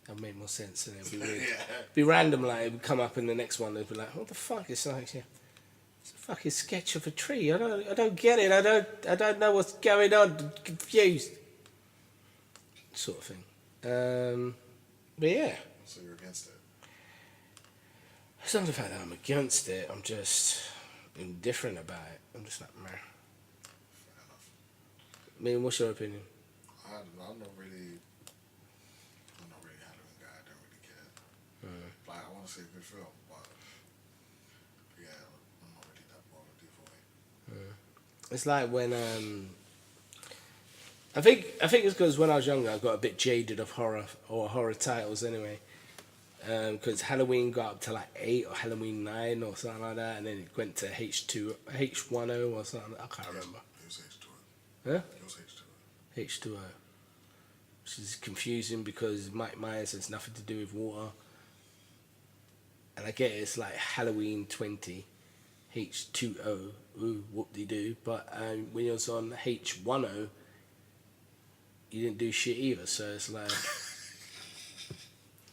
Speaker 1: That would make more sense, and it'd be weird. Be random, like it would come up in the next one. They'd be like, "What the fuck?" It's like, yeah, it's a fucking sketch of a tree. I don't get it. I don't know what's going on. I'm confused, sort of thing. But yeah,
Speaker 2: So you're against it?
Speaker 1: it's not the fact that I'm against it. I'm just indifferent about it. I'm just like, meh.
Speaker 2: Fair enough.
Speaker 1: I mean, what's your opinion?
Speaker 2: I'm not really Halloween guy. I don't really care. Like, I want to see a good film, but yeah, I'm not really that bothered either way.
Speaker 1: It's like when I think it's because when I was younger I got a bit jaded of horror titles anyway. Because Halloween got up to like 8 or Halloween 9 or something like that, and then it went to H10 or something. I can't remember.
Speaker 2: It was H2O.
Speaker 1: Huh?
Speaker 2: It was H2O.
Speaker 1: H2O. Which is confusing because Mike Myers has nothing to do with water. And I get it, it's like Halloween 20, H2O, ooh, whoop-de-doo. But when you was on H10, you didn't do shit either, so it's like...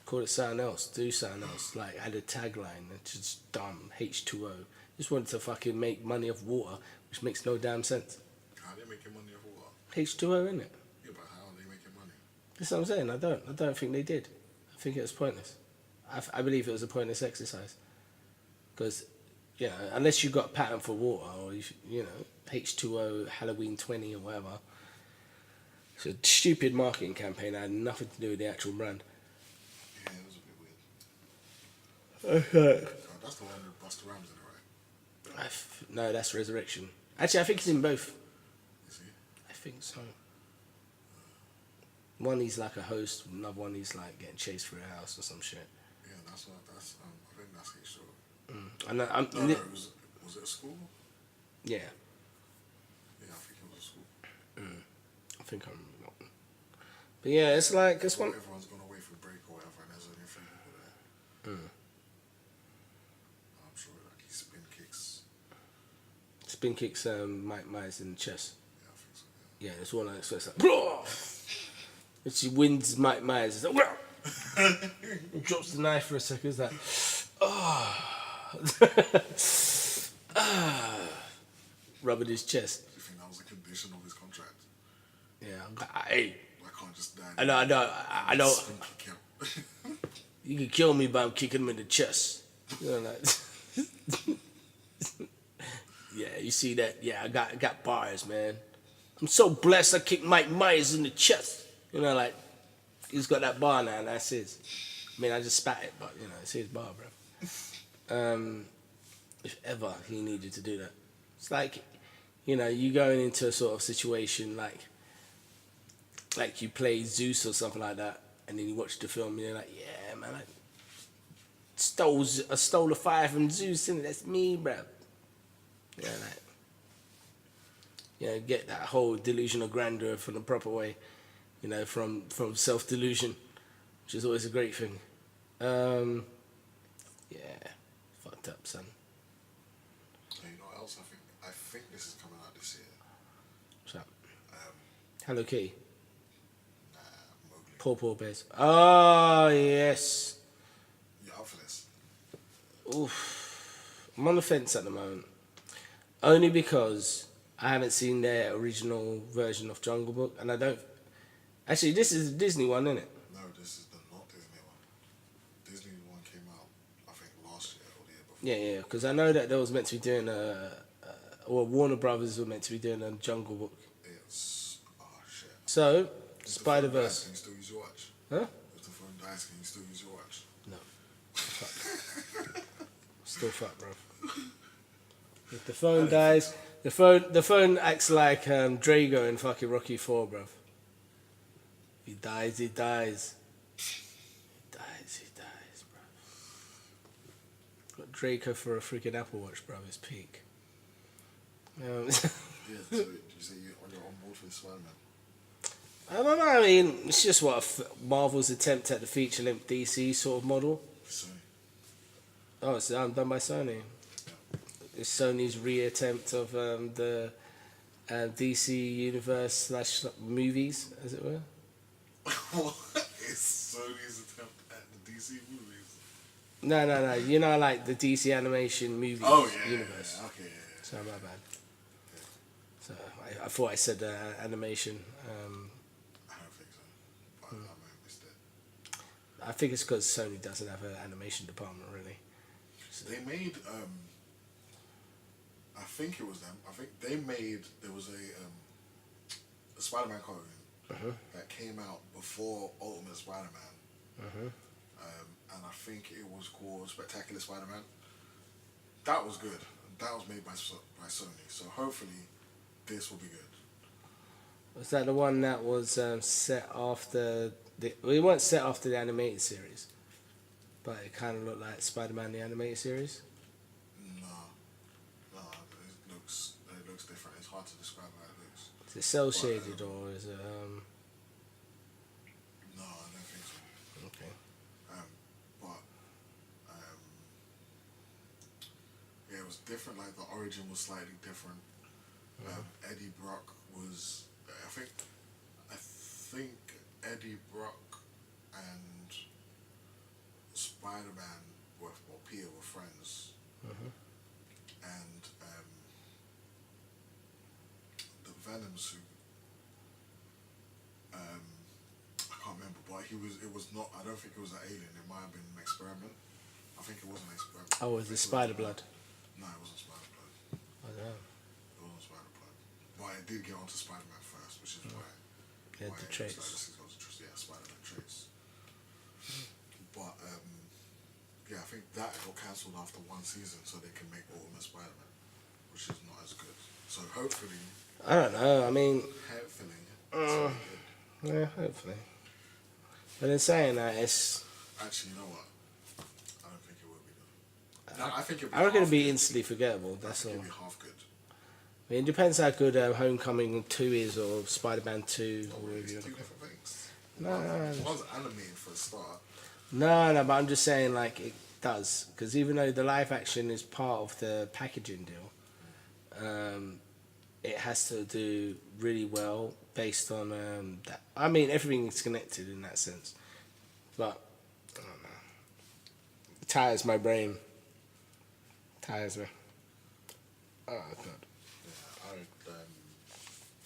Speaker 1: Call it something else, do something else. Like, add a tagline, it's just dumb, H2O. Just wanted to fucking make money off water, which makes no damn sense.
Speaker 2: How are they making money off water?
Speaker 1: H2O, innit?
Speaker 2: Yeah, but how are they making money?
Speaker 1: That's what I'm saying, I don't think they did. I think it was pointless. I believe it was a pointless exercise. Because, you know, unless you got a patent for water, or, you know, H2O, Halloween 20 or whatever. It's a stupid marketing campaign that had nothing to do with the actual brand.
Speaker 2: Yeah, it was a bit weird.
Speaker 1: Okay.
Speaker 2: Oh, that's the one with Busta Rhymes in it, right?
Speaker 1: No, that's Resurrection. Actually, I think it's in both.
Speaker 2: You see?
Speaker 1: I think so. One he's like a host, another one he's like getting chased through a house or some shit.
Speaker 2: Yeah, I think that's H2O.
Speaker 1: And
Speaker 2: No, was it a school?
Speaker 1: yeah,
Speaker 2: Yeah, I think it was a school.
Speaker 1: I think I'm not. But yeah, it's like it's one.
Speaker 2: Everyone's gone away for break or whatever, and there's only a few people there. I'm sure like he
Speaker 1: Spin kicks Mike Myers in the chest.
Speaker 2: Yeah, I think so.
Speaker 1: Yeah, it's one like so it's like. Blah! And she wins Mike Myers. It's like, Blah! He drops the knife for a second. It's like, rubbing his chest.
Speaker 2: Do you think that was a condition of his contract?
Speaker 1: Hey,
Speaker 2: I can't just die.
Speaker 1: I know. You can kill me by kicking him in the chest. You know, like, yeah, you see that? Yeah, I got bars, man. I'm so blessed I kicked Mike Myers in the chest. You know, like, he's got that bar now, and that's his. I mean, I just spat it, but, you know, it's his bar, bro. If ever he needed to do that. It's like, you know, you going into a sort of situation like you play Zeus or something like that, and then you watch the film and you're like, yeah, man, I stole a fire from Zeus, and that's me, bro. Yeah, like, you know, get that whole delusion of grandeur from the proper way, you know, from self-delusion, which is always a great thing. Yeah, fucked up, son.
Speaker 2: You know what else I think this is coming out this year.
Speaker 1: What's up? Hello Kitty.
Speaker 2: Mowgli.
Speaker 1: Paw Bears. Oh, yes.
Speaker 2: You up for this?
Speaker 1: Oof. I'm on the fence at the moment. Only because I haven't seen their original version of Jungle Book, and I don't... Actually, this is a Disney one, isn't it?
Speaker 2: No, this is the not Disney one. Disney one came out, I think, last year or the year before.
Speaker 1: Yeah, because I know that they was meant to be doing or Warner Brothers were meant to be doing a Jungle Book.
Speaker 2: It's... Oh, shit.
Speaker 1: So,
Speaker 2: If
Speaker 1: Spider-Verse.
Speaker 2: Can you still use your watch?
Speaker 1: Huh?
Speaker 2: If the phone dies, can you still use your watch?
Speaker 1: No. Fuck. Still fuck, bro. If the phone dies, the phone acts like Drago in fucking Rocky 4, bro. He dies, he dies. He dies, bro. Got Draco for a freaking Apple Watch, bro. It's peak.
Speaker 2: Yeah, so you say you're on board for Spider-Man?
Speaker 1: I don't know. I mean, it's just Marvel's attempt at the feature-length DC sort of model.
Speaker 2: Sony.
Speaker 1: Oh, it's done by Sony. It's Sony's re-attempt of the DC universe / movies, as it were.
Speaker 2: What? It's Sony's attempt at the DC movies?
Speaker 1: No. You know, like the DC animation movie universe.
Speaker 2: Yeah. Okay, yeah.
Speaker 1: So my bad. Yeah. So I thought I said animation.
Speaker 2: I don't think so. But I might have missed it.
Speaker 1: I think it's because Sony doesn't have an animation department, really.
Speaker 2: So they made... I think it was them. I think they made... There was a Spider-Man cartoon that came out before Ultimate Spider-Man. And I think it was called Spectacular Spider-Man. That was good. That was made by Sony. So hopefully this will be good.
Speaker 1: Was that the one that was set after... Well, it wasn't set after the animated series. But it kind of looked like Spider-Man the animated series.
Speaker 2: No, it looks different. It's hard to describe how it looks.
Speaker 1: Is it cell shaded or is it?
Speaker 2: No, I don't think so.
Speaker 1: Okay.
Speaker 2: Yeah, it was different. Like the origin was slightly different. Eddie Brock was. I think Eddie Brock and Spider-Man or Peter were friends. And the Venom suit, I can't remember, but it was not, I don't think it was an alien, it might have been an experiment. I think it was an experiment.
Speaker 1: Oh, was it Spider Blood?
Speaker 2: No, it wasn't Spider Blood.
Speaker 1: I don't know.
Speaker 2: It wasn't Spider Blood. But it did get onto Spider-Man first, which is why
Speaker 1: The traits.
Speaker 2: Yeah, Spider-Man traits. But yeah, I think that got cancelled after one season, so they can make Ultimate Spider-Man, which is not as good. So hopefully,
Speaker 1: I don't know. I mean, yeah, hopefully. But in saying that, it's
Speaker 2: actually, you know what? I don't think it will be good. No,
Speaker 1: I reckon it'll be instantly forgettable. That's all.
Speaker 2: It'll be half good.
Speaker 1: I mean, it depends how good Homecoming 2 is or Spider-Man 2 or whatever you
Speaker 2: It's
Speaker 1: want
Speaker 2: two
Speaker 1: to call
Speaker 2: different things.
Speaker 1: it. No,
Speaker 2: One's animated for a start.
Speaker 1: No, but I'm just saying, like, it does. Because even though the live action is part of the packaging deal, it has to do really well based on that. I mean, everything is connected in that sense. But, I don't know. It tires my brain. Tires me. Oh, God.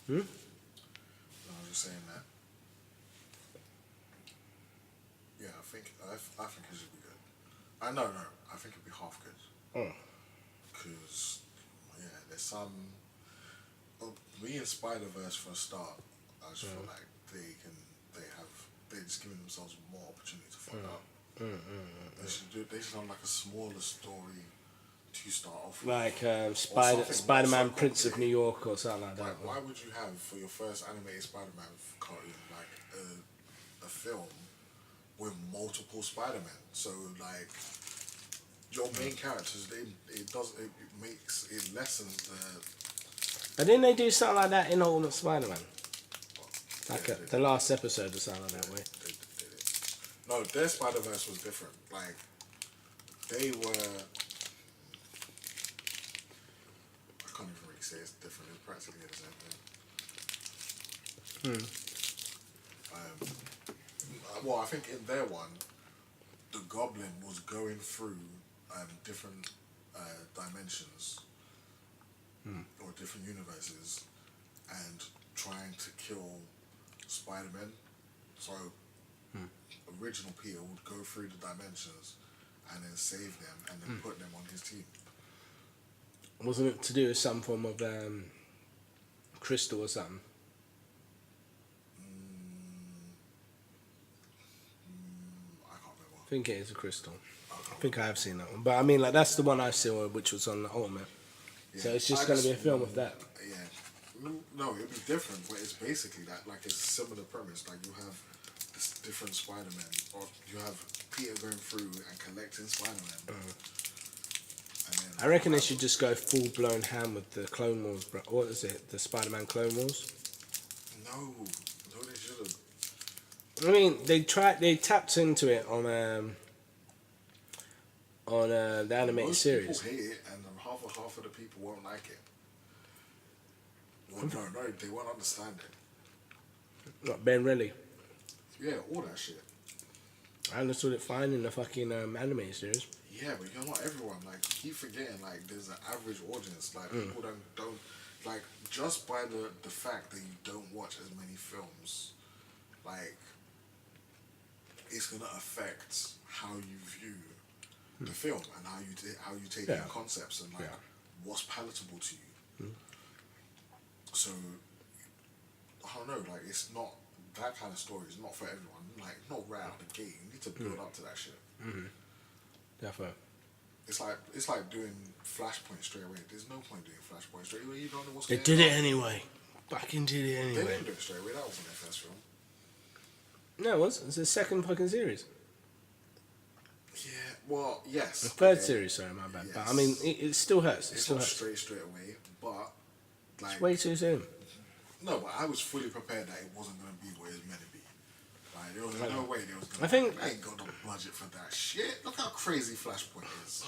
Speaker 2: Yeah, I was you're saying that. Yeah, I think it should be good. No, I think it'd be half good. Because there's some. Me and Spider-Verse for a start, I just feel like they're just giving themselves more opportunity to fuck up. They should have like a smaller story to start off with.
Speaker 1: Like Spider-Man Prince of New York or something like that.
Speaker 2: Like, why would you have for your first animated Spider-Man cartoon like a film with multiple Spider-Men? So like your main characters, it lessens the.
Speaker 1: But didn't they do something like that in Ultimate Spider-Man? The last episode or something like that way.
Speaker 2: No, their Spider-Verse was different. Like, they were. I can't even really say it's different. It's practically the same thing. Well, I think in their one, the Goblin was going through different dimensions or different universes and trying to kill Spider-Man. So original Peter would go through the dimensions and then save them and then put them on his team.
Speaker 1: Wasn't it to do with some form of crystal or something?
Speaker 2: I can't remember.
Speaker 1: I think it is a crystal. I think I have seen that one. But I mean, like, that's the one I saw, which was on the Ultimate. Yeah. So it's just going to be a film of that.
Speaker 2: Yeah. No, it'll be different, but it's basically that. Like, it's a similar premise. Like, you have this different Spider-Man, or you have Peter going through and collecting Spider-Man.
Speaker 1: I reckon they should just go full-blown ham with the Clone Wars, bro. What is it? The Spider-Man Clone Wars?
Speaker 2: No, they shouldn't.
Speaker 1: I mean, they tapped into it on the animated
Speaker 2: Most
Speaker 1: series.
Speaker 2: People hate it, and half of the people won't like it. Well, no, they won't understand it.
Speaker 1: What, Ben Reilly?
Speaker 2: Yeah, all that shit.
Speaker 1: I understood it fine in the fucking animated series.
Speaker 2: Yeah, but you're not everyone. Like, you keep forgetting, like, there's an average audience. Like, people don't like, just by the fact that you don't watch as many films, like, it's gonna affect how you view the film and how you take in concepts and like what's palatable to you. So I don't know, like, it's not that kind of story is not for everyone. Like, not right out the gate. You need to build up to that shit.
Speaker 1: Definitely.
Speaker 2: It's like doing Flashpoint straight away. There's no point doing Flashpoint straight away. You don't know what's
Speaker 1: They
Speaker 2: going on.
Speaker 1: did it anyway. Fucking did it anyway.
Speaker 2: They didn't do it straight away. That wasn't their first film.
Speaker 1: No, it was. It's the second fucking series.
Speaker 2: Yeah, well, yes.
Speaker 1: The third series, sorry, my bad.
Speaker 2: Yes.
Speaker 1: But I mean, it still hurts. It
Speaker 2: It's
Speaker 1: still
Speaker 2: not
Speaker 1: hurts.
Speaker 2: straight away, but like,
Speaker 1: It's way too soon.
Speaker 2: no, but I was fully prepared that it wasn't going to be what it was meant to be. Like, there was no way there was going to be. They ain't got the budget for that shit. Look how crazy Flashpoint is.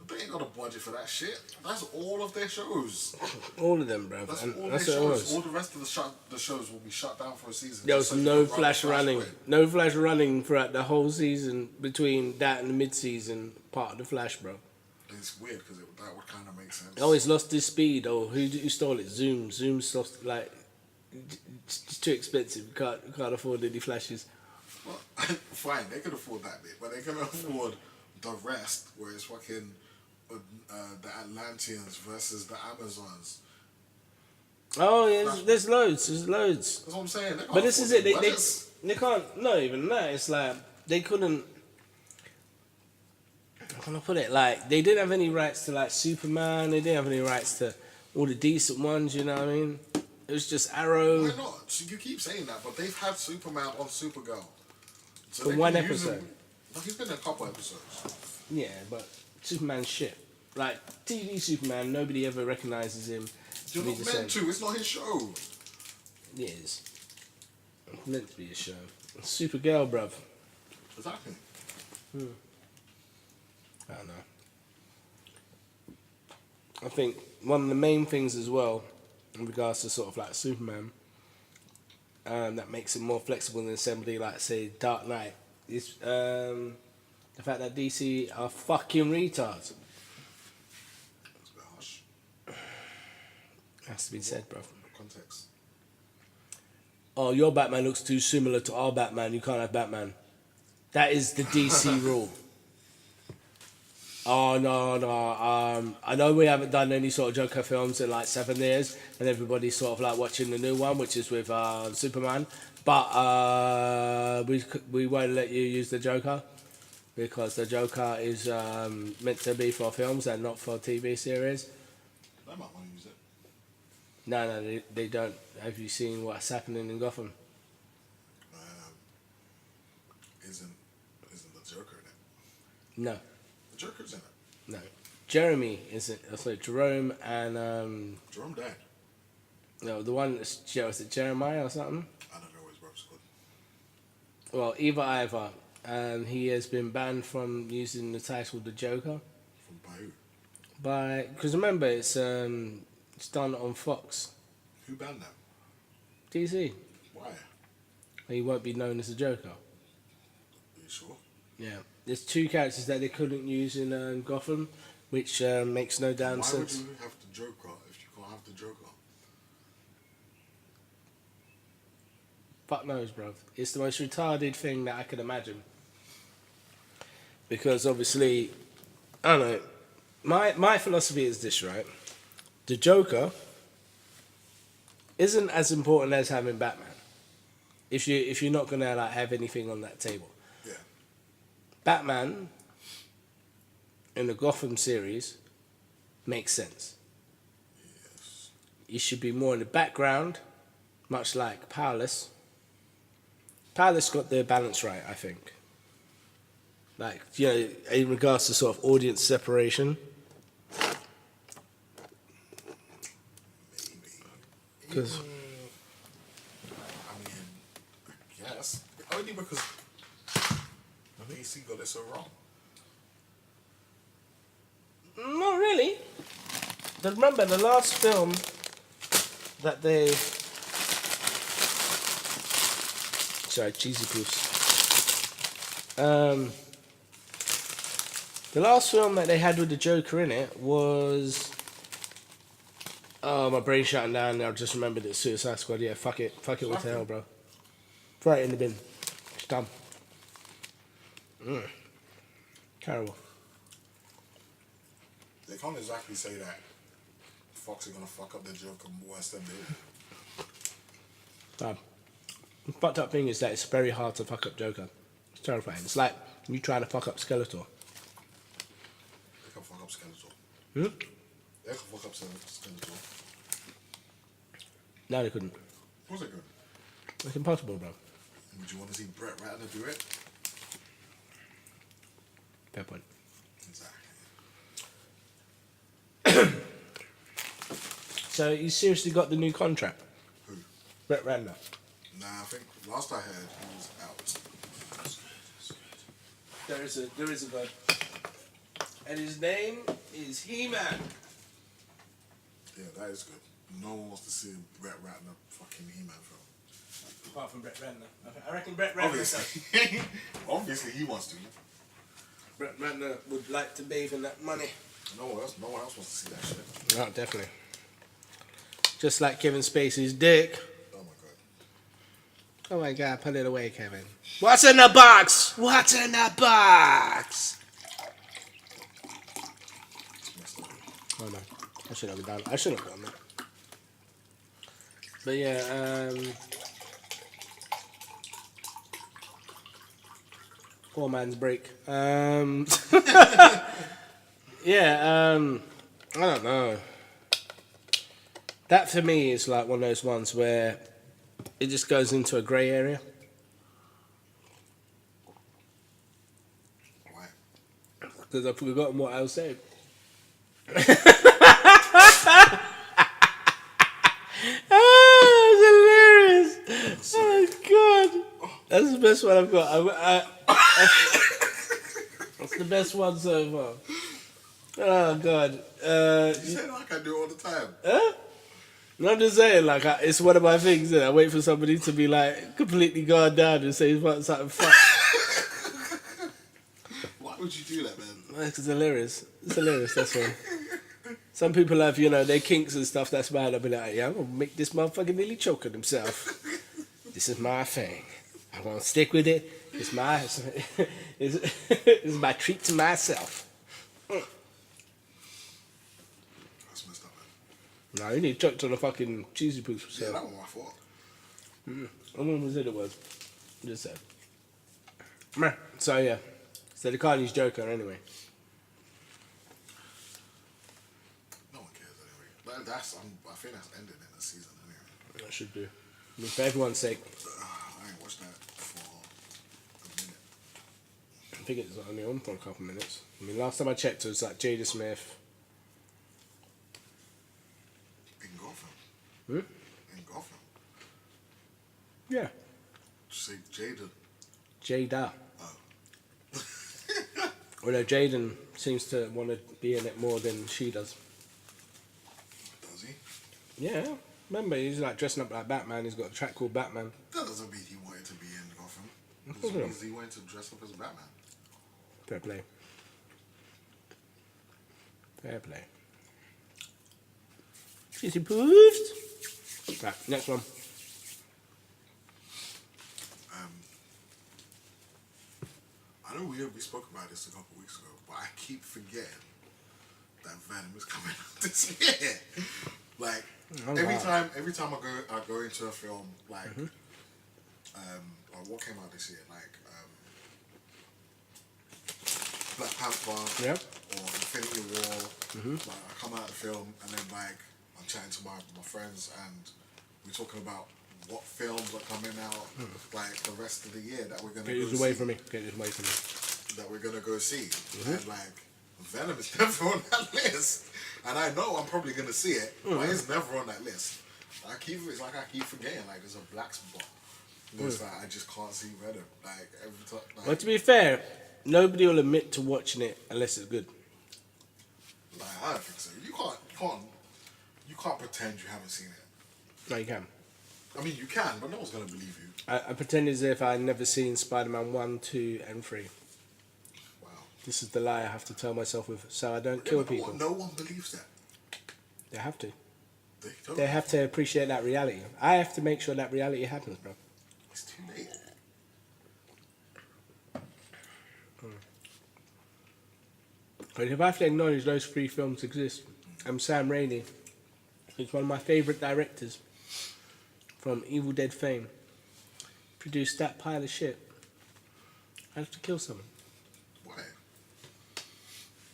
Speaker 2: They ain't got a budget for that shit. That's all of their shows.
Speaker 1: All of them, bro.
Speaker 2: That's
Speaker 1: And
Speaker 2: all
Speaker 1: that's
Speaker 2: their
Speaker 1: what it
Speaker 2: shows.
Speaker 1: was.
Speaker 2: All the rest of the shows will be shut down for a season.
Speaker 1: There
Speaker 2: just
Speaker 1: was
Speaker 2: so
Speaker 1: no
Speaker 2: you can run
Speaker 1: Flash running.
Speaker 2: Flashpoint.
Speaker 1: No Flash running throughout the whole season between that and the mid-season part of the Flash, bro.
Speaker 2: It's weird because that would kind of make sense.
Speaker 1: He always lost his speed. Oh, who stole it? Zoom. Zoom's lost, like, it's too expensive. Can't afford any flashes.
Speaker 2: Well, fine, they can afford that bit, but they can afford the rest, where it's fucking the Atlanteans versus the Amazons.
Speaker 1: Oh, yeah, there's loads. There's loads.
Speaker 2: That's what I'm saying.
Speaker 1: But this is it. They can't. Not even that. It's like they couldn't. How can I put it? Like, they didn't have any rights to, like, Superman. They didn't have any rights to all the decent ones. You know what I mean? It was just Arrow.
Speaker 2: Why not? So you keep saying that, but they've had Superman on Supergirl. So
Speaker 1: For one episode.
Speaker 2: No, he's been in a couple episodes.
Speaker 1: Yeah, but Superman's shit. Like, TV Superman, nobody ever recognises him.
Speaker 2: You're not meant to. It's not his show.
Speaker 1: It is. It's meant to be a show. Supergirl, bruv.
Speaker 2: Exactly.
Speaker 1: I don't know. I think one of the main things as well, in regards to sort of like Superman, that makes it more flexible than somebody like, say, Dark Knight, is the fact that DC are fucking retards.
Speaker 2: That's a bit harsh.
Speaker 1: Has to be said, bro.
Speaker 2: Context.
Speaker 1: oh, your Batman looks too similar to our Batman, you can't have Batman. That is the DC rule. Oh, no. I know we haven't done any sort of Joker films in like 7 years, and everybody's sort of like watching the new one, which is with Superman. But we won't let you use the Joker, because the Joker is meant to be for films and not for TV series.
Speaker 2: They might want to use it.
Speaker 1: No, they don't. Have you seen what's happening in Gotham?
Speaker 2: Isn't the Joker in it?
Speaker 1: No.
Speaker 2: The Joker's in it.
Speaker 1: No. Jeremy isn't. So Jerome and
Speaker 2: Jerome died.
Speaker 1: no, the one that's was it Jeremiah or something?
Speaker 2: I don't know what his brother's called.
Speaker 1: Well, either. And he has been banned from using the title the Joker.
Speaker 2: By who?
Speaker 1: Because remember, it's done on Fox.
Speaker 2: Who banned that?
Speaker 1: DC.
Speaker 2: Why?
Speaker 1: He won't be known as the Joker.
Speaker 2: Are you sure?
Speaker 1: Yeah. There's 2 characters that they couldn't use in Gotham, which makes no damn sense.
Speaker 2: Why would you have the Joker if you can't have the Joker?
Speaker 1: Fuck knows, bro. It's the most retarded thing that I could imagine. Because obviously, I don't know. My philosophy is this, right? The Joker isn't as important as having Batman. If you're not gonna like have anything on that table.
Speaker 2: Yeah.
Speaker 1: Batman in the Gotham series makes sense.
Speaker 2: Yes.
Speaker 1: He should be more in the background, much like Powerless. Powerless got their balance right, I think. Like, you know, in regards to sort of audience separation.
Speaker 2: Maybe.
Speaker 1: Because
Speaker 2: I mean, I guess. Only because DC got it so wrong.
Speaker 1: not really. But remember, the last film that they... Sorry, cheesy poofs. The last film that they had with the Joker in it was... Oh, my brain's shutting down. I just remembered it's Suicide Squad. Yeah, fuck it. Fuck it with hell, bro. Throw it in the bin. It's done. Terrible.
Speaker 2: They can't exactly say that Fox are gonna fuck up the Joker worse than they did.
Speaker 1: The fucked up thing is that it's very hard to fuck up Joker. It's terrifying. It's like you trying to fuck up Skeletor.
Speaker 2: They can fuck up Skeletor.
Speaker 1: Hmm?
Speaker 2: They can fuck up Skeletor.
Speaker 1: No, they couldn't.
Speaker 2: Of course they could.
Speaker 1: It's impossible, bro.
Speaker 2: Would you want to see Brett Ratner do it?
Speaker 1: Fair point.
Speaker 2: Exactly.
Speaker 1: So you seriously got the new contract?
Speaker 2: Who?
Speaker 1: Brett Ratner.
Speaker 2: Nah, I think last I heard he was out.
Speaker 1: There is a god. And his name is He-Man.
Speaker 2: Yeah, that is good. No one wants to see a Brett Ratner fucking He-Man film.
Speaker 1: Apart from Brett Ratner. I reckon Brett Ratner...
Speaker 2: Obviously. Obviously he wants to.
Speaker 1: Brett Ratner would like to bathe in that money.
Speaker 2: No one else wants to see that shit.
Speaker 1: Oh, definitely. Just like Kevin Spacey's dick.
Speaker 2: Oh my god.
Speaker 1: Oh my god, put it away, Kevin. What's in the box? What's in the box? Oh no. I should have done that. But yeah, poor man's break. Yeah, I don't know. That for me is like one of those ones where it just goes into a grey area.
Speaker 2: Why?
Speaker 1: Because I've forgotten what I was saying. Oh, it's hilarious. Oh, God. That's the best one I've got. That's the best one so far. Oh, God.
Speaker 2: You say like I do all the time.
Speaker 1: Huh? No, I'm just saying, like, it's one of my things. I wait for somebody to be, like, completely gone down and say something fuck.
Speaker 2: Why would you do that, man?
Speaker 1: It's hilarious. It's hilarious, that's all. Some people have, you know, their kinks and stuff. That's why I'll be like, yeah, I'm going to make this motherfucker nearly choke on himself. This is my thing. I'm gonna stick with it. It's my it's my treat to myself.
Speaker 2: That's messed up, man.
Speaker 1: Nah, you need to chuck to the fucking cheesy poops.
Speaker 2: Yeah, that was my fault.
Speaker 1: I don't know what it was. Just said. Meh. So yeah. So they can't use Joker anyway.
Speaker 2: No one cares anyway. I think that's ended in the season anyway.
Speaker 1: That should do. I mean, for everyone's sake.
Speaker 2: I ain't watched that for a minute.
Speaker 1: I think it's only on for a couple minutes. I mean, last time I checked, it was like Jada Smith.
Speaker 2: In Gotham.
Speaker 1: Hmm?
Speaker 2: In Gotham.
Speaker 1: Yeah.
Speaker 2: Say Jada.
Speaker 1: Jada.
Speaker 2: Oh.
Speaker 1: Although Jaden seems to want to be in it more than she does.
Speaker 2: Does he?
Speaker 1: Yeah. Remember, he's like dressing up like Batman. He's got a track called Batman.
Speaker 2: That doesn't mean he wanted to be in Gotham.
Speaker 1: Of
Speaker 2: It
Speaker 1: course not.
Speaker 2: means he wanted to dress up as Batman.
Speaker 1: Fair play. Fair play. Cheesy poofs. Right, next one.
Speaker 2: I know we spoke about this a couple weeks ago, but I keep forgetting that Venom is coming out this year. Like every time I go into a film, like or what came out this year, like Black Panther
Speaker 1: Yeah.
Speaker 2: or Infinity War. Like I come out of the film and then like I'm chatting to my friends and we're talking about what films are coming out like the rest of the year that we're gonna
Speaker 1: Get
Speaker 2: go
Speaker 1: this away
Speaker 2: see.
Speaker 1: from me. Get this away from me.
Speaker 2: That we're gonna go see. And like Venom is never on that list. And I know I'm probably gonna see it, but it's never on that list. It's like I keep forgetting, like there's a black spot. It's like I just can't see Venom. Like every time like,
Speaker 1: Well, to be fair, nobody will admit to watching it unless it's good.
Speaker 2: like I don't think so. You can't pretend you haven't seen it.
Speaker 1: No, you can.
Speaker 2: I mean you can, but no one's gonna believe you.
Speaker 1: I pretend as if I'd never seen Spider-Man 1, 2 and 3.
Speaker 2: Wow.
Speaker 1: This is the lie I have to tell myself with, so I don't
Speaker 2: Yeah,
Speaker 1: kill
Speaker 2: but
Speaker 1: people.
Speaker 2: no one believes that.
Speaker 1: They have to.
Speaker 2: They don't.
Speaker 1: They have to appreciate that reality. I have to make sure that reality happens, bro.
Speaker 2: It's too late.
Speaker 1: But if I have to acknowledge those 3 films exist, Sam Raimi is one of my favourite directors from Evil Dead fame. Produced that pile of shit. I have to kill someone.
Speaker 2: Why?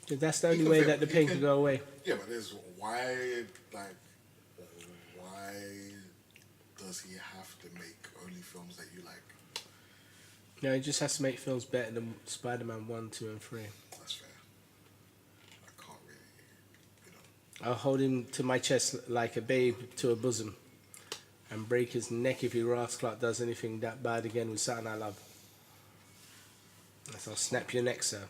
Speaker 1: 'Cause that's the only
Speaker 2: can
Speaker 1: way
Speaker 2: feel-
Speaker 1: that the
Speaker 2: he
Speaker 1: pain
Speaker 2: can-
Speaker 1: can go away.
Speaker 2: Yeah, but there's why does he have to make only films that you like?
Speaker 1: No, he just has to make films better than Spider-Man 1, 2 and 3.
Speaker 2: That's fair. I can't really,
Speaker 1: I'll hold him to my chest like a babe to a bosom and break his neck if he rascal does anything that bad again with something I love. So I'll snap your neck, sir.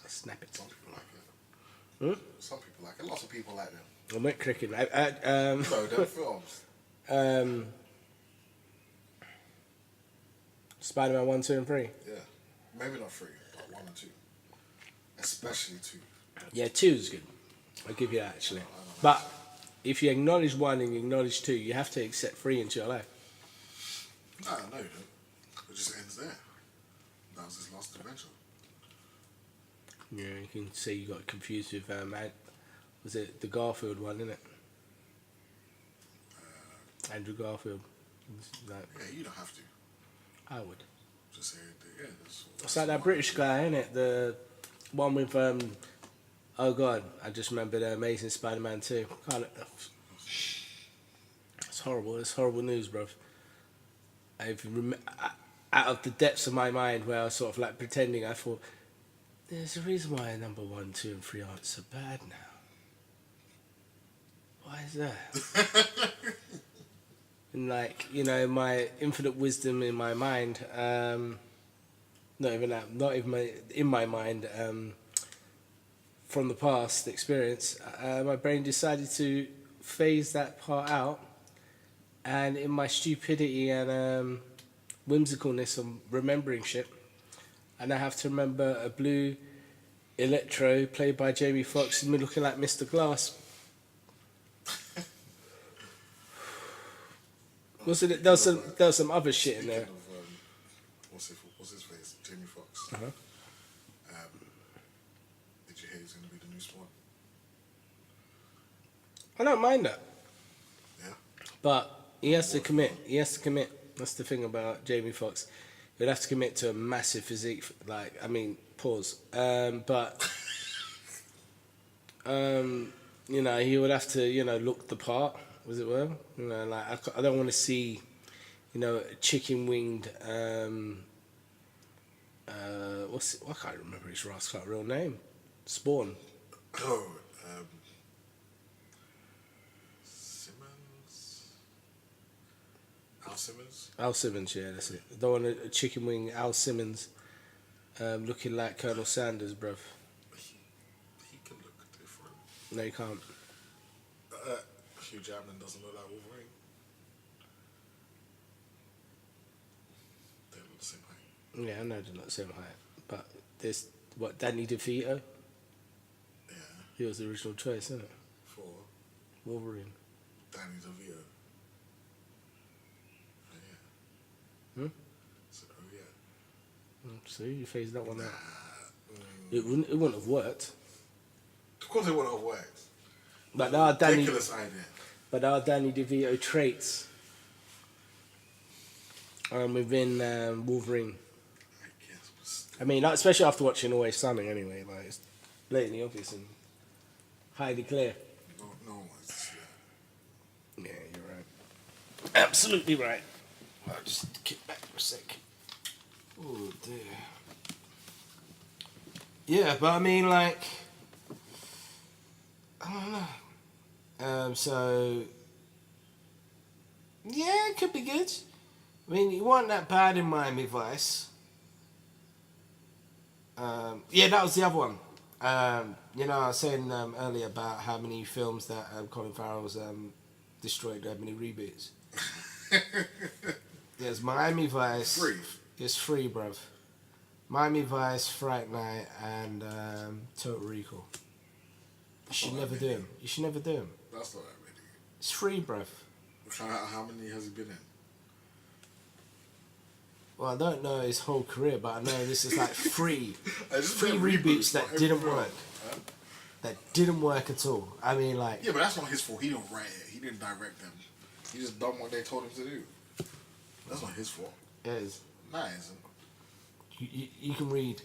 Speaker 1: I'll snap it.
Speaker 2: Some people like it.
Speaker 1: Hmm?
Speaker 2: Some people like it. Lots of people like them.
Speaker 1: I'm not cricking.
Speaker 2: No, them films.
Speaker 1: Spider-Man 1, 2 and 3.
Speaker 2: Yeah. Maybe not 3, but 1 and 2. Especially 2.
Speaker 1: Yeah, 2 is good. I'll give you that actually. But if you acknowledge 1 and you acknowledge 2, you have to accept 3 into your life.
Speaker 2: No, you don't. It just ends there. That was his last adventure.
Speaker 1: Yeah, you can say you got confused with was it the Garfield one, innit? Andrew Garfield. Like,
Speaker 2: Yeah, you don't have to.
Speaker 1: I would.
Speaker 2: Just say, yeah,
Speaker 1: It's like that British guy, innit? The one with oh god, I just remember the Amazing Spider-Man 2. It's horrible. It's horrible news, bro. Out of the depths of my mind, where I was sort of like pretending, I thought, there's a reason why number 1, 2, and 3 aren't so bad now. Why is that? And like, you know, my infinite wisdom in my mind, not even in my mind, from the past experience, my brain decided to phase that part out, and in my stupidity and whimsicalness of remembering shit, and I have to remember a blue Electro played by Jamie Foxx and me looking like Mr. Glass. There was some other shit in there.
Speaker 2: Speaking of, what's his face? Jamie Foxx.
Speaker 1: Uh-huh.
Speaker 2: Did you hear he's going to be the new Spawn?
Speaker 1: I don't mind that,
Speaker 2: Yeah.
Speaker 1: but he has to commit. He has to commit. That's the thing about Jamie Foxx. He'll have to commit to a massive physique. Like, I mean, pause. But you know, he would have to, you know, look the part, as it were. You know, like I don't want to see, you know, a chicken winged. I can't remember his rascal real name. Spawn.
Speaker 2: Oh, Simmons. Al Simmons.
Speaker 1: Al Simmons, yeah, that's it. I don't want a chicken wing Al Simmons looking like Colonel Sanders, bruv.
Speaker 2: He can look different.
Speaker 1: No, you can't.
Speaker 2: Hugh Jackman doesn't look like Wolverine. They look the same height.
Speaker 1: Yeah, I know they're not the same height. But there's, Danny DeVito?
Speaker 2: Yeah.
Speaker 1: He was the original choice, isn't it?
Speaker 2: For
Speaker 1: Wolverine.
Speaker 2: Danny DeVito. Oh, yeah.
Speaker 1: Hmm?
Speaker 2: So, oh, yeah.
Speaker 1: See, you phased that one out. It wouldn't have worked.
Speaker 2: Of course it wouldn't have worked.
Speaker 1: But there are
Speaker 2: Ridiculous idea.
Speaker 1: But there are Danny DeVito traits within Wolverine.
Speaker 2: I guess. But still.
Speaker 1: I mean, like, especially after watching Always Sunny anyway, like, it's blatantly obvious and highly clear.
Speaker 2: No one wants to see that.
Speaker 1: Yeah, you're right. Absolutely right. I'll just kick back for a sec. Oh dear. Yeah, but I mean, like, I don't know. So yeah, it could be good. I mean, you weren't that bad in Miami Vice. Yeah, that was the other one. You know, I was saying earlier about how many films that Colin Farrell's destroyed, how many reboots. There's Miami Vice.
Speaker 2: Free.
Speaker 1: It's free, bruv. Miami Vice, Fright Night, and Total Recall. You should never do them. You should never do them.
Speaker 2: That's not that many.
Speaker 1: It's free, bruv.
Speaker 2: How many has he been in?
Speaker 1: Well, I don't know his whole career, but I know this is like free. Free
Speaker 2: meant
Speaker 1: reboots that
Speaker 2: not
Speaker 1: didn't
Speaker 2: every
Speaker 1: work.
Speaker 2: film. Huh?
Speaker 1: That didn't work at all. I mean, like...
Speaker 2: Yeah, but that's not his fault. He didn't write it. He didn't direct them. He just done what they told him to do. That's not his fault.
Speaker 1: It is.
Speaker 2: Nah, it isn't.
Speaker 1: You can read.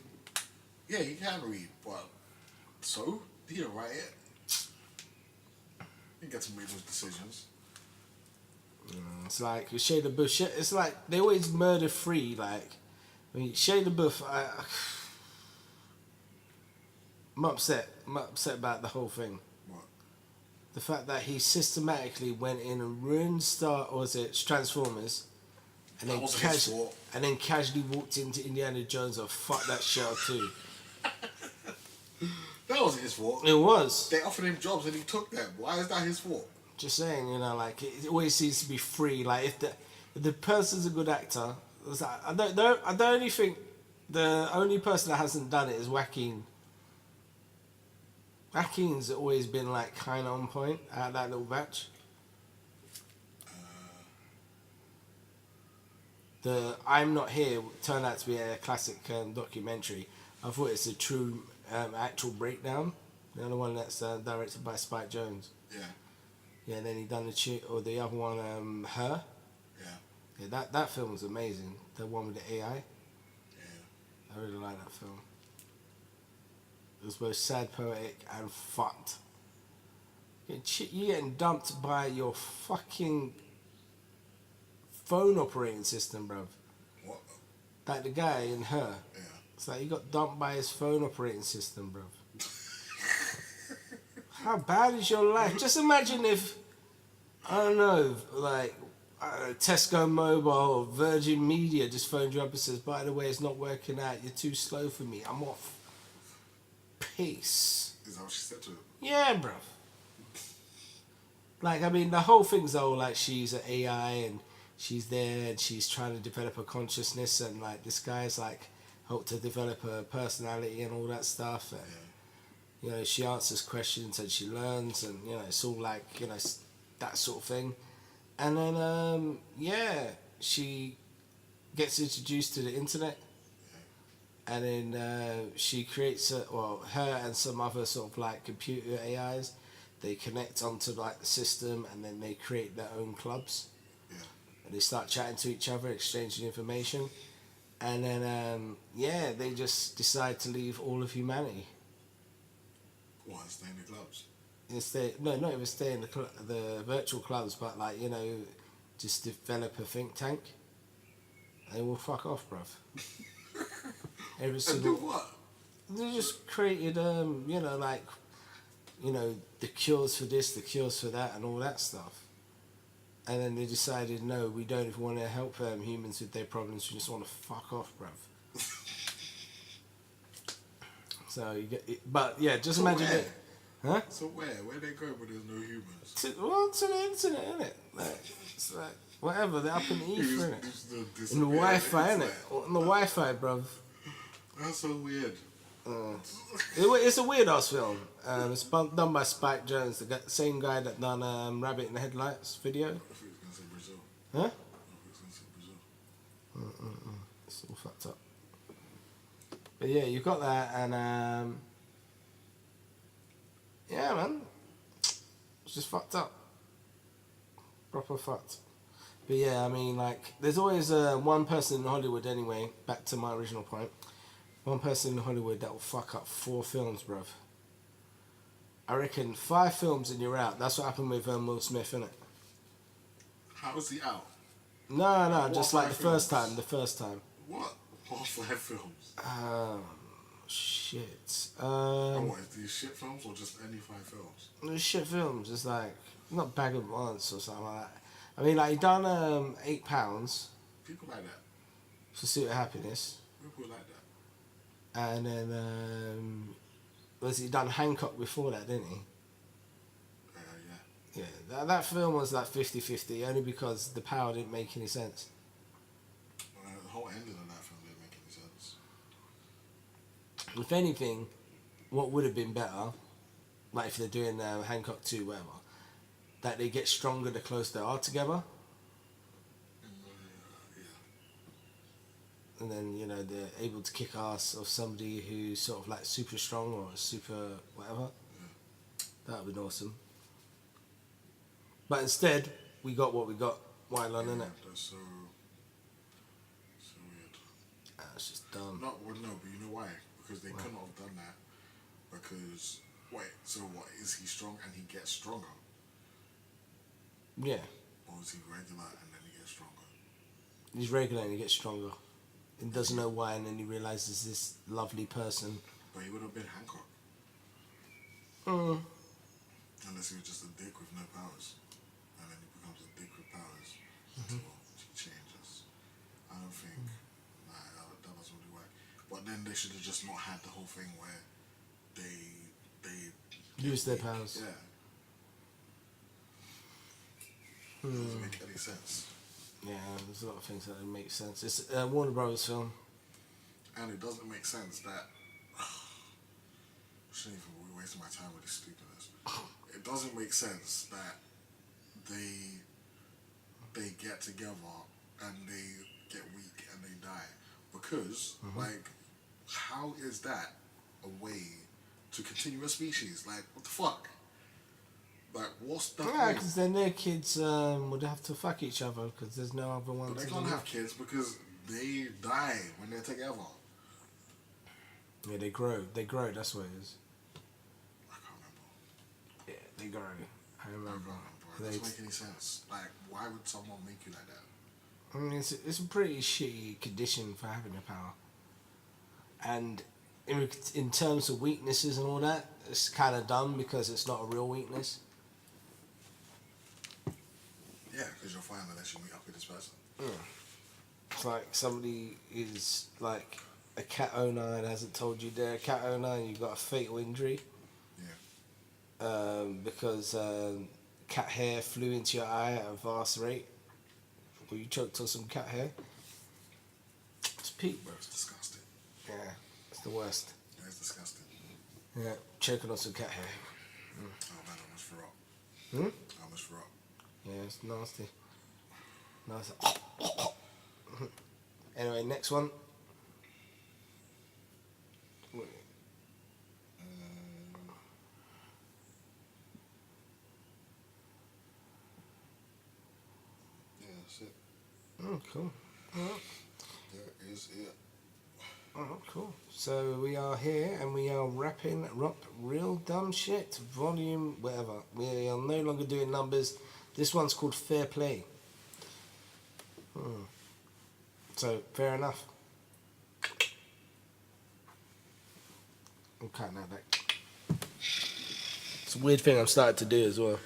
Speaker 2: Yeah, he can read, but... So? He didn't write it. He gets to make those decisions.
Speaker 1: It's like Shia LaBeouf. It's like they always murder free. Like, I mean, Shia LaBeouf. I'm upset. I'm upset about the whole thing.
Speaker 2: What?
Speaker 1: The fact that he systematically went in and ruined Transformers, and then casually walked into Indiana Jones and fucked that shit up too.
Speaker 2: That wasn't his fault.
Speaker 1: It was.
Speaker 2: They offered him jobs and he took them. Why is that his fault?
Speaker 1: Just saying, you know, like it always seems to be free. Like if the person's a good actor, it's like, I don't only think the only person that hasn't done it is Joaquin. Joaquin's always been like kind of on point out of that little batch. The I'm Not Here turned out to be a classic documentary. I thought it's a true actual breakdown. The other one that's directed by Spike Jonze.
Speaker 2: Yeah.
Speaker 1: Yeah, then he done the other one, Her.
Speaker 2: Yeah.
Speaker 1: Yeah, that film was amazing. The one with the AI.
Speaker 2: Yeah.
Speaker 1: I really like that film. It was both sad, poetic, and fucked. You're getting dumped by your fucking phone operating system, bruv.
Speaker 2: What?
Speaker 1: Like the guy in Her.
Speaker 2: Yeah.
Speaker 1: It's like he got dumped by his phone operating system, bruv. How bad is your life? Just imagine if, I don't know, like Tesco Mobile or Virgin Media just phoned you up and says, by the way, it's not working out. You're too slow for me. I'm off. Peace.
Speaker 2: Is that what she said to him?
Speaker 1: Yeah, bruv. Like, I mean, the whole thing's all like she's an AI and she's there and she's trying to develop a consciousness and like this guy's like helped to develop a personality and all that stuff. And, you know, she answers questions and she learns and, you know, it's all like, you know, that sort of thing. And then, she gets introduced to the internet. And then she creates, her and some other sort of like computer AIs, they connect onto like the system and then they create their own clubs.
Speaker 2: Yeah.
Speaker 1: And they start chatting to each other, exchanging information. And then, they just decide to leave all of humanity.
Speaker 2: What, stay in the clubs?
Speaker 1: Not even stay in the virtual clubs, but like, just develop a think tank. They will fuck off, bruv. Every single.
Speaker 2: And do what?
Speaker 1: They just created, the cures for this, the cures for that, and all that stuff. And then they decided, no, we don't even want to help humans with their problems. We just want to fuck off, bruv. So you get, but yeah, just
Speaker 2: So
Speaker 1: imagine
Speaker 2: where?
Speaker 1: it. Huh?
Speaker 2: So where they go when there's no humans?
Speaker 1: To the internet, innit? Like, it's like whatever. They're up in the ether, innit? In the Wi-Fi, innit? On the Wi-Fi, bruv.
Speaker 2: That's so weird.
Speaker 1: It's a weird ass film. It's done by Spike Jones, the same guy that done Rabbit in the Headlights video.
Speaker 2: I think it's gonna say Brazil.
Speaker 1: Huh?
Speaker 2: I think it's gonna say Brazil.
Speaker 1: It's all fucked up. But yeah, you've got that, and yeah, man, it's just fucked up. Proper fucked. But yeah, I mean, like, there's always one person in Hollywood anyway. Back to my original point. One person in Hollywood that will fuck up 4 films, bruv. I reckon 5 films and you're out. That's what happened with Will Smith, innit?
Speaker 2: How is he out?
Speaker 1: No,
Speaker 2: What,
Speaker 1: just like
Speaker 2: 5
Speaker 1: the first
Speaker 2: films?
Speaker 1: time. The first time.
Speaker 2: What? What 5 films?
Speaker 1: Shit.
Speaker 2: And what, is these shit films or just any 5 films?
Speaker 1: The shit films. It's like, not Bag of Months or something like that. I mean, like, he done £8
Speaker 2: People like that.
Speaker 1: for Suit of Happiness.
Speaker 2: People like that.
Speaker 1: And then, he done Hancock before that, didn't he?
Speaker 2: Yeah.
Speaker 1: Yeah, that film was like 50-50, only because the power didn't make any sense.
Speaker 2: The whole ending of that film didn't make any sense.
Speaker 1: If anything, what would have been better, like if they're doing Hancock 2, whatever, that they get stronger the closer they are together. And then, they're able to kick ass of somebody who's sort of like super strong or super whatever. That would be awesome. But instead, we got what we got. Wylion, innit?
Speaker 2: That's so weird.
Speaker 1: It's just dumb.
Speaker 2: No, but you know why? Because they couldn't have done that. Because, so what? Is he strong and he gets stronger?
Speaker 1: Yeah.
Speaker 2: Or is he regular and then he gets stronger?
Speaker 1: He's regular and he gets stronger. He doesn't know why, and then he realizes this lovely person.
Speaker 2: But he would have been Hancock. Unless he was just a dick with no powers. And then he becomes a dick with powers until he changes. I don't think, that doesn't really work. But then they should have just not had the whole thing where they
Speaker 1: use their powers.
Speaker 2: Yeah. It doesn't make any sense.
Speaker 1: Yeah, there's a lot of things that don't make sense. It's a Warner Brothers film.
Speaker 2: And it doesn't make sense that... I shouldn't even be wasting my time with this stupidness. It doesn't make sense that they get together and they get weak and they die. Because, like, how is that a way to continue a species? Like, what the fuck? Like, what's the point?
Speaker 1: Because then their kids would have to fuck each other because there's no other ones.
Speaker 2: But they can't have kids because they die when they're together.
Speaker 1: Yeah, they grow. That's what it is.
Speaker 2: I can't remember.
Speaker 1: Yeah, they grow. I remember.
Speaker 2: It doesn't make any sense. Like, why would someone make you like that?
Speaker 1: I mean, it's a pretty shitty condition for having a power. And in terms of weaknesses and all that, it's kind of dumb because it's not a real weakness.
Speaker 2: Yeah, because you'll find unless you meet up with this person.
Speaker 1: It's like somebody is like a cat owner and hasn't told you they're a cat owner and you've got a fatal injury.
Speaker 2: Yeah.
Speaker 1: Because cat hair flew into your eye at a vast rate. Or you choked on some cat hair. It's peak, bro.
Speaker 2: It's disgusting.
Speaker 1: Yeah, it's the worst.
Speaker 2: Yeah, it's disgusting.
Speaker 1: Yeah, choking on some cat hair.
Speaker 2: Oh man, I almost forgot.
Speaker 1: Hmm?
Speaker 2: I almost forgot.
Speaker 1: Yeah, it's nasty. Nice. Anyway, next one.
Speaker 2: Yeah, that's it.
Speaker 1: Oh, cool. All right.
Speaker 2: There is it.
Speaker 1: Oh, cool. So we are here and we are wrapping up Real Dumb Shit, volume whatever. We are no longer doing numbers. This one's called Fair Play. So, fair enough. I'm cutting out that. It's a weird thing I'm starting to do as well.